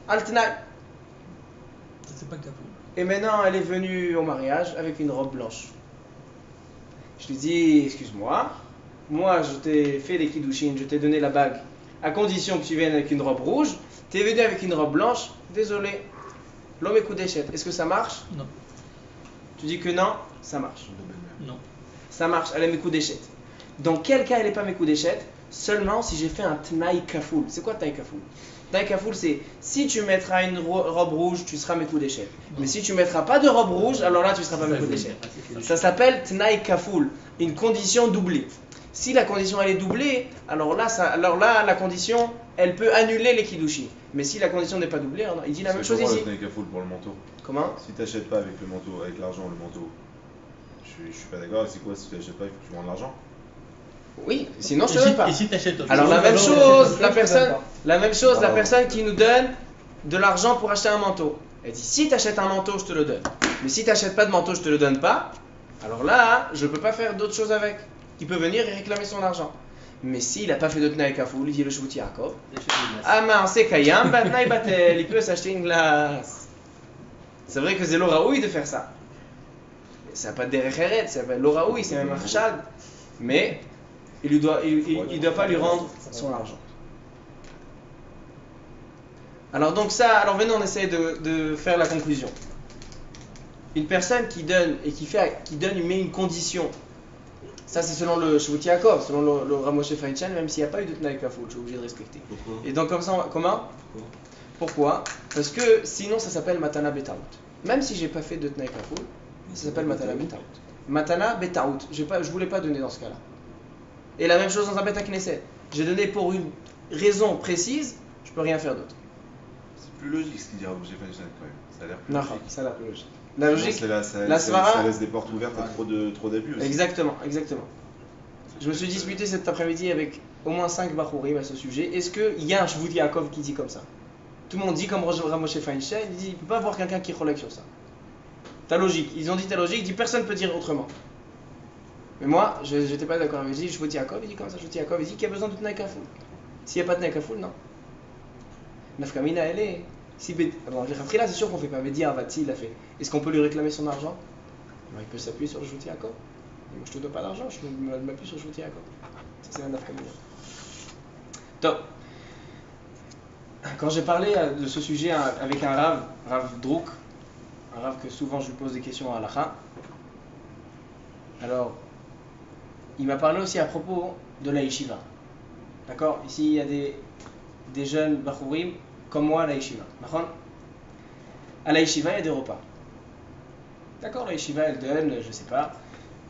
Al Tnaï. C'est pas capable. Et maintenant elle est venue au mariage avec une robe blanche. Je lui dis excuse-moi, moi je t'ai fait les kiddushin, je t'ai donné la bague à condition que tu viennes avec une robe rouge. Tu es venu avec une robe blanche, désolé. L'homme est coudéchette. Est-ce que ça marche? Non. Tu dis que non, ça marche. Non. Ça marche, elle est mes coudéchette. Dans quel cas elle n'est pas mes coudéchette? Seulement si j'ai fait un tnaï kafoul. C'est quoi tnaï kafoul? Tnaï kafoul c'est si tu mettras une robe rouge, tu seras mes coudéchette. Mais si tu mettras pas de robe rouge, alors là tu seras pas mes coudéchette. Ça s'appelle tnaï kafoul, une condition doublée. Si la condition elle est doublée, alors là la condition elle peut annuler les kiddushi. Mais si la condition n'est pas doublée, alors, il dit la même chose ici. C'est le Kafoul pour le manteau. Comment? Si tu n'achètes pas avec le manteau, avec l'argent, le manteau, je suis pas d'accord. C'est quoi si tu n'achètes pas, il faut que tu vendes l'argent? Oui, sinon je te donne pas. Et si t'achètes autre Alors chose, la même chose, la Bravo. personne qui nous donne de l'argent pour acheter un manteau. Elle dit si tu achètes un manteau, je te le donne. Mais si tu n'achètes pas de manteau, je te le donne pas. Alors là, je peux pas faire d'autre chose avec. Il peut venir et réclamer son argent. Mais s'il n'a pas fait de Tnaï Kafoul, il dit le Shvuti Yaakov. Ah mais c'est Kayam, Tnaï Batel, il peut s'acheter une glace. C'est vrai que c'est l'oraoui de faire ça. Ça n'a pas de derecheret, c'est pas l'oraoui, c'est même un chad. Mais il ne doit pas lui rendre son argent. Alors donc ça, alors venez on essaie de faire la conclusion. Une personne qui donne et qui met une condition. Ça c'est selon le Shvuti Yaakov, selon le Rav Moshe Feinstein, même s'il n'y a pas eu de Tnaï Kafoul, je suis obligé de respecter. Pourquoi? Et donc comme ça, comment? Pourquoi? Parce que sinon ça s'appelle Matana Betaout. Même si j'ai pas fait de Tnaï Kafoul, ça s'appelle Matana Betaout. Matana Betaout, je voulais pas donner dans ce cas-là. Et la même chose dans un Bet Knesset. J'ai donné pour une raison précise, je peux rien faire d'autre. C'est plus logique ce qu'il dit à Roger Feinstein quand même. Ça a l'air plus Non, logique. ça a l'air plus logique. La logique, Ça la svara- ça laisse des portes ouvertes à trop d'abus aussi. exactement. Je me suis disputé cet après-midi avec au moins 5 Bachurim à ce sujet. Est-ce qu'il y a un Shvuti Yaakov qui dit comme ça? Tout le monde dit comme Rav Moshe Feinstein, il dit il ne peut pas avoir quelqu'un qui relègue sur ça. Ta logique, ils ont dit ta logique, il dit personne ne peut dire autrement. Mais moi, je n'étais pas d'accord avec lui, Shvuti Yaakov, il dit comme ça, Shvuti Yaakov, il dit qu'il y a besoin de Tnaï Kafoul. S'il n'y a pas de Tnaï Kafoul, non. Nafkamina, elle est. Bon, là, c'est sûr qu'on ne fait pas. Bédi Avati, il a fait. Est-ce qu'on peut lui réclamer son argent? Alors, il peut s'appuyer sur le Shvuti Yaakov. Moi, je te donne pas d'argent, je m'appuie sur le Shvuti Yaakov. Ça, c'est un Nafkamina. Top. Quand j'ai parlé de ce sujet avec un Rav Drouk, un Rav que souvent je lui pose des questions à Halacha, alors il m'a parlé aussi à propos de la yeshiva. D'accord? Ici il y a des jeunes Bachurim comme moi à la yeshiva. À la yeshiva il y a des repas. D'accord, la yeshiva elle donne, je sais pas,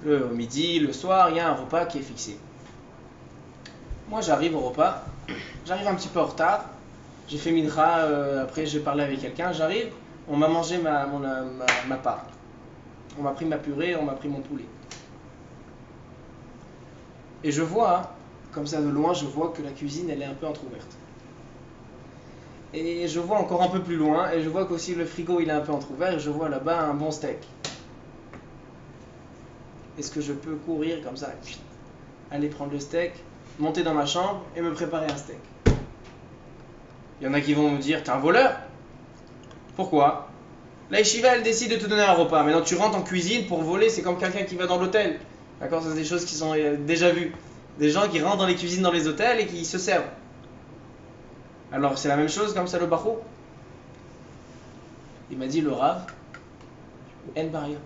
le midi, le soir, il y a un repas qui est fixé. Moi j'arrive au repas, j'arrive un petit peu en retard, j'ai fait mincha, après j'ai parlé avec quelqu'un, j'arrive, on m'a mangé ma part. On m'a pris ma purée, on m'a pris mon poulet. Et je vois, hein, comme ça de loin, je vois que la cuisine elle est un peu entrouverte. Et je vois encore un peu plus loin, et je vois qu'aussi le frigo il est un peu entrouvert, et je vois là-bas un bon steak. Est-ce que je peux courir comme ça, aller prendre le steak, monter dans ma chambre et me préparer un steak? Il y en a qui vont me dire, t'es un voleur. Pourquoi? La yeshiva elle décide de te donner un repas. Maintenant tu rentres en cuisine pour voler, c'est comme quelqu'un qui va dans l'hôtel. D'accord, c'est des choses qui sont déjà vues. Des gens qui rentrent dans les cuisines dans les hôtels et qui se servent. Alors c'est la même chose comme ça le barreau. Il m'a dit le Rav, en baria.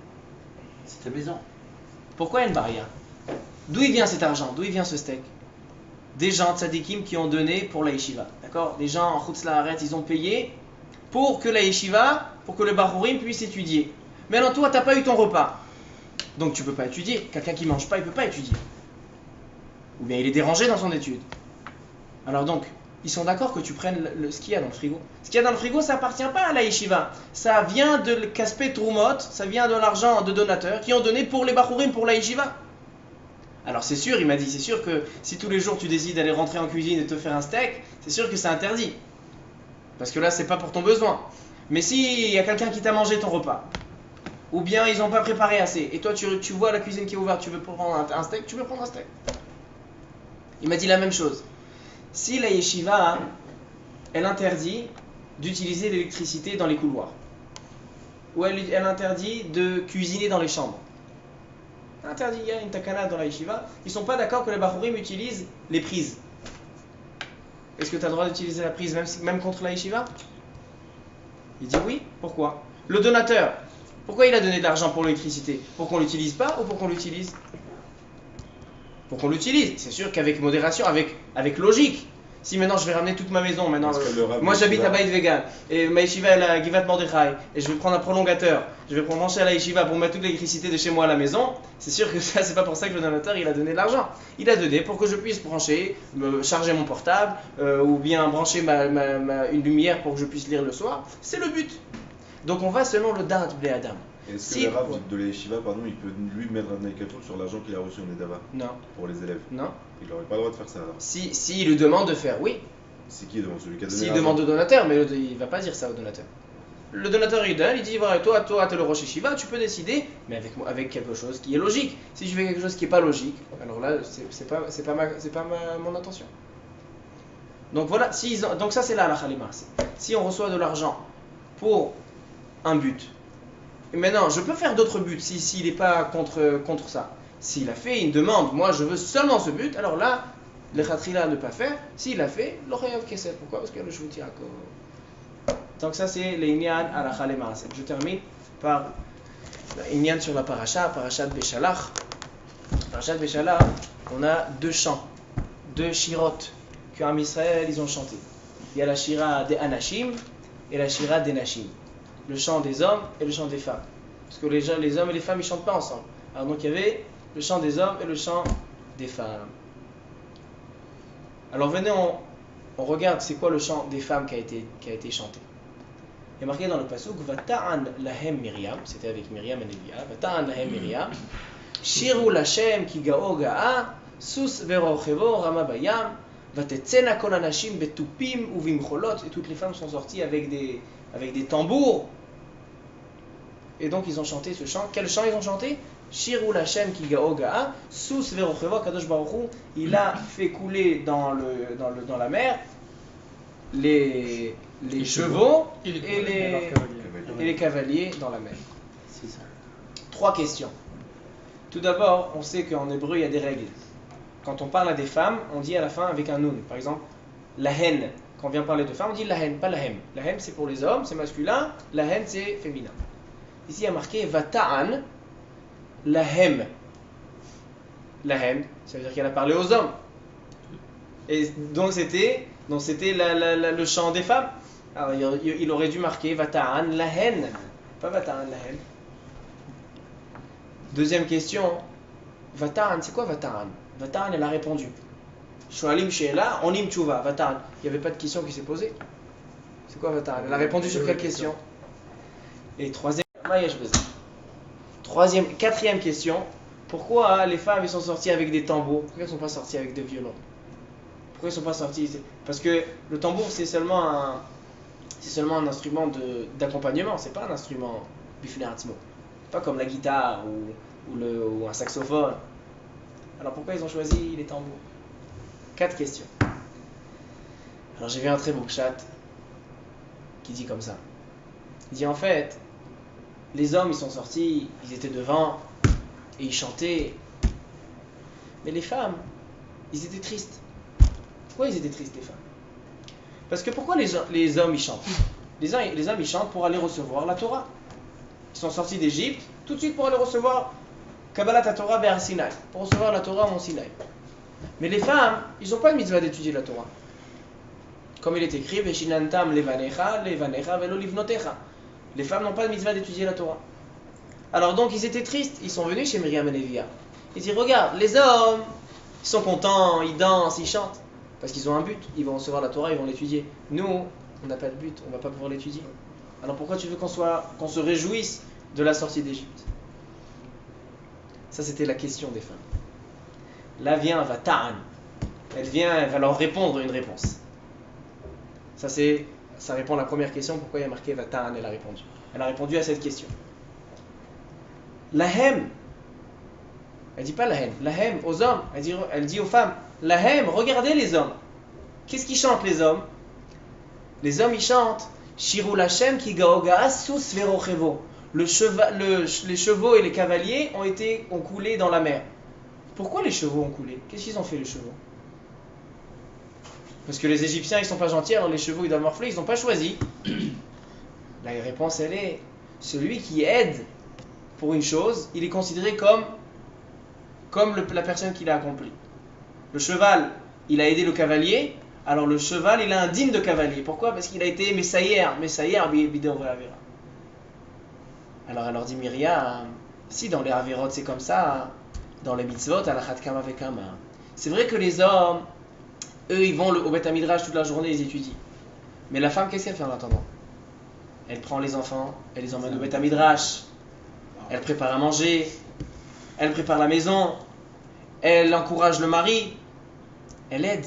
C'est ta maison. Pourquoi en baria? D'où il vient cet argent? D'où il vient ce steak? Des gens tzadikim qui ont donné pour la yeshiva. D'accord? Des gens en Chutz La'aretz, ils ont payé pour que la yeshiva, pour que le barourim puisse étudier. Maintenant toi t'as pas eu ton repas. Donc tu peux pas étudier. Quelqu'un qui mange pas, il peut pas étudier. Ou bien il est dérangé dans son étude. Alors donc, ils sont d'accord que tu prennes ce qu'il y a dans le frigo. Ce qu'il y a dans le frigo, ça appartient pas à la yeshiva. Ça vient de Kaspé Trumot, ça vient de l'argent de donateurs qui ont donné pour les bachurim, pour la yeshiva. Alors c'est sûr, il m'a dit, c'est sûr que si tous les jours tu décides d'aller rentrer en cuisine et te faire un steak, c'est sûr que c'est interdit. Parce que là, c'est pas pour ton besoin. Mais s'il y a quelqu'un qui t'a mangé ton repas, ou bien ils n'ont pas préparé assez, et toi tu vois la cuisine qui est ouverte, tu veux prendre un steak, tu veux prendre un steak. Il m'a dit la même chose. Si la yeshiva, elle interdit d'utiliser l'électricité dans les couloirs, ou elle interdit de cuisiner dans les chambres, interdit, il y a une takana dans la yeshiva, ils sont pas d'accord que les bachurim utilisent les prises. Est-ce que tu as le droit d'utiliser la prise même contre la yeshiva? Il dit oui, pourquoi? Le donateur, pourquoi il a donné de l'argent pour l'électricité? Pour qu'on l'utilise pas ou pour qu'on l'utilise? Pour qu'on l'utilise, c'est sûr qu'avec modération, avec logique. Si maintenant je vais ramener toute ma maison, maintenant, moi j'habite à Beit Vegan, et ma yeshiva elle est à Givat Mordechai, et je vais prendre un prolongateur, je vais brancher à la yeshiva pour mettre toute l'électricité de chez moi à la maison, c'est sûr que ça c'est pas pour ça que le donateur il a donné de l'argent. Il a donné pour que je puisse brancher, charger mon portable, ou bien brancher une lumière pour que je puisse lire le soir, c'est le but. Donc on va selon le Da'at Bnei Adam. Est-ce que le Rav de la yeshiva, pardon, il peut lui mettre un Naikatou sur l'argent qu'il a reçu en Edava? Non. Pour les élèves? Non. Il n'aurait pas le droit de faire ça alors? Si lui demande de faire, oui. C'est qui devant celui qui a donné S'il l'argent? demande au donateur, mais il va pas dire ça au donateur. Le donateur il donne, il dit voilà, toi t'es le Rosh Yeshiva, tu peux décider, mais avec quelque chose qui est logique. Si je fais quelque chose qui est pas logique, alors là c'est pas mon intention. Donc voilà, donc ça c'est la halakha lema. Si on reçoit de l'argent pour un but, et maintenant je peux faire d'autres buts s'il n'est pas contre ça. S'il a fait une demande, moi je veux seulement ce but, alors là le khatrila ne pas faire. S'il l'a fait, l'oreillov kesef. Pourquoi? Parce qu'il y a le shvuti Yaakov. Donc ça c'est l'inyan halakha lema'aseh. Je termine par l'inyan sur la parasha de Beshalach. Parashat Beshalach, on a deux chants, deux shirot que Am Israël ils ont chanté. Il y a la shira des Anashim et la shira des Nashim. Le chant des hommes et le chant des femmes. Parce que les hommes et les femmes ils chantent pas ensemble. Alors donc il y avait le chant des hommes et le chant des femmes. Alors venez, on regarde c'est quoi le chant des femmes qui a été chanté. Il y a marqué dans le pasuk Vata'an lahem Miriam, c'était avec Miriam et Neviah, Vata'an lahem Miriam, Shiru lashem ki ga'o ga'a, sus verochevo rama bayam, Vatetzena kol anashim betupim uvimcholot, et toutes les femmes sont sorties avec des tambours. Et donc ils ont chanté ce chant. Quel chant ils ont chanté? Shiru Lashem ki ga'o ga'a, sus verochevo, Kadosh Baruch Hu, il a fait couler dans la mer les chevaux et les cavaliers dans la mer. C'est ça. 3 questions. Tout d'abord, on sait qu'en hébreu il y a des règles. Quand on parle à des femmes, on dit à la fin avec un nun. Par exemple, la haine. Quand on vient parler de femmes, on dit la haine, pas la hem. La hem c'est pour les hommes, c'est masculin. La haine c'est féminin. Ici il y a marqué Vata'an lahem. Lahem, ça veut dire qu'elle a parlé aux hommes. Et donc c'était le chant des femmes. Alors il aurait dû marquer Vata'an lahen, pas Vata'an lahem. Deuxième question, Vatan, c'est quoi Vatan? Vatan, elle a répondu. Shoalim Sheela, onim tchouva, Vatan. Il n'y avait pas de question qui s'est posée. C'est quoi Vatan? Elle a répondu sur quelle question? Et quatrième question, pourquoi les femmes elles sont sorties avec des tambours? Pourquoi elles ne sont pas sorties avec des violons? Pourquoi elles ne sont pas sorties? Parce que le tambour c'est seulement un instrument d'accompagnement, c'est pas un instrument bifné atmo. Pas comme la guitare ou un saxophone. Alors pourquoi ils ont choisi les tambours? 4 questions. Alors j'ai vu un très beau chat qui dit comme ça. Il dit en fait, les hommes ils sont sortis, ils étaient devant et ils chantaient. Mais les femmes, ils étaient tristes. Pourquoi ils étaient tristes les femmes? Parce que pourquoi les hommes ils chantent? Les hommes ils chantent pour aller recevoir la Torah. Ils sont sortis d'Égypte tout de suite pour aller recevoir Kabbalat Torah vers Sinaï, pour recevoir la Torah au mont Sinaï. Mais les femmes, ils n'ont pas de mitzvah d'étudier la Torah. Comme il est écrit, Veshinantam levanecha velo livnotecha. Les femmes n'ont pas de mitzvah d'étudier la Torah. Alors donc ils étaient tristes, ils sont venus chez Myriam et Lévia. Ils disent regarde, les hommes, ils sont contents, ils dansent, ils chantent. Parce qu'ils ont un but, ils vont recevoir la Torah, ils vont l'étudier. Nous, on n'a pas de but, on ne va pas pouvoir l'étudier. Alors pourquoi tu veux qu'on se réjouisse de la sortie d'Égypte? Ça c'était la question des femmes. Là vient Vatan. Elle va leur répondre une réponse. Ça répond à la première question, pourquoi il y a marqué Vatan, elle a répondu. Elle a répondu à cette question. Lahem, elle dit pas lahem, lahem aux hommes, elle dit aux femmes, lahem, regardez les hommes. Qu'est-ce qu'ils chantent les hommes? Les hommes ils chantent Shirou Lachem ki gaoga sus verochevo. Les chevaux et les cavaliers ont coulé dans la mer. Pourquoi les chevaux ont coulé? Qu'est-ce qu'ils ont fait les chevaux? Parce que les Égyptiens ils sont pas gentils, alors les chevaux ils doivent morfler, ils n'ont pas choisi. La réponse elle est, celui qui aide pour une chose, il est considéré comme la personne qui l'a accompli. Le cheval, il a aidé le cavalier, alors le cheval il a un digne de cavalier. Pourquoi? Parce qu'il a été Messayer bidon Avera. Alors elle leur dit Myriam, si dans les Averot c'est comme ça, dans les mitzvot, alachat kama vekama. C'est vrai que les hommes, eux ils vont au Beth Midrash toute la journée, ils étudient. Mais la femme, qu'est-ce qu'elle fait en attendant? Elle prend les enfants, elle les emmène au Beth Midrash, elle prépare à manger, elle prépare la maison, elle encourage le mari, elle aide.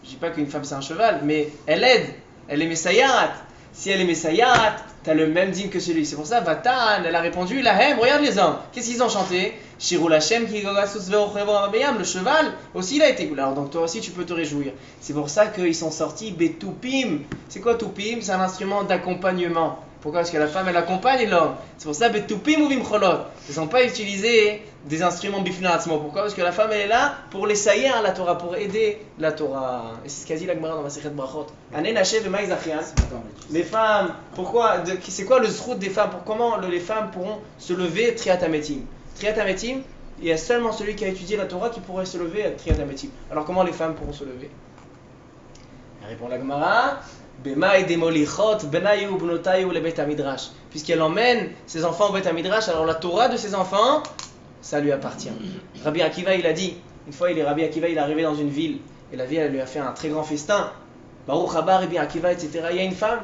Je dis pas qu'une femme c'est un cheval, mais elle aide, elle est Messayarat. Si elle est Messayarat, t'as le même digne que celui. C'est pour ça, Vatan, elle a répondu, Lahem, regarde les hommes. Qu'est-ce qu'ils ont chanté? Shirou Lachem ki gogasus veochevo amabayam. Le cheval aussi il a été coulé. Alors donc toi aussi tu peux te réjouir. C'est pour ça qu'ils sont sortis Betupim. C'est quoi Tupim? C'est un instrument d'accompagnement. Pourquoi? Parce que la femme elle accompagne l'homme. C'est pour ça Betupim ou Vimcholot. Ils n'ont pas utilisé des instruments bifnatzmo. Pourquoi? Parce que la femme elle est là pour les saillir à la Torah, pour aider la Torah. Et c'est ce qu'a dit la Gemara dans Masechet Brachot. Anen Hashem v'mai zachian. Les femmes, pourquoi? C'est quoi le zrout des femmes? Comment les femmes pourront se lever Triat Hametim? Triat Hametim, il y a seulement celui qui a étudié la Torah qui pourrait se lever à Triat Hametim. Alors comment les femmes pourront se lever? Elle répond la Gemara. Puisqu'elle emmène ses enfants au Beth Midrash, alors la Torah de ses enfants, ça lui appartient. Rabbi Akiva il a dit, une fois Rabbi Akiva il est arrivé dans une ville, et la ville elle lui a fait un très grand festin. Baruch Haba, Rabbi Akiva, etc. Il y a une femme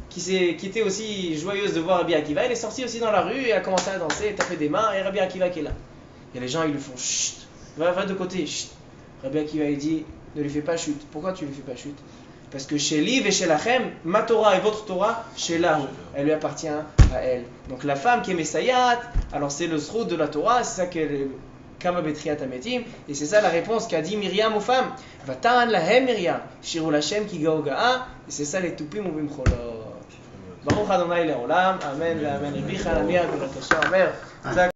qui était aussi joyeuse de voir Rabbi Akiva, elle est sortie aussi dans la rue, et elle a commencé à danser, taper des mains, et Rabbi Akiva qui est là. Et les gens ils lui font chut, va de côté, chut. Rabbi Akiva il dit, ne lui fais pas chute. Pourquoi tu lui fais pas chute? Parce que chez Liv et chez Lachem, ma Torah et votre Torah, chez Lahu, elle lui appartient à elle. Donc la femme qui est Messayat, alors c'est le srout de la Torah, c'est ça qu'elle est Kama Betriat Hametim, et c'est ça la réponse qu'a dit Myriam aux femmes. Vatan lahem Myriam, Shirou Lachem ki gaogaa, et c'est ça les Tupim ou Bimcholot. Baruch Adonai Leolam, Amen, Amen, Rabbi Chanania, Amen.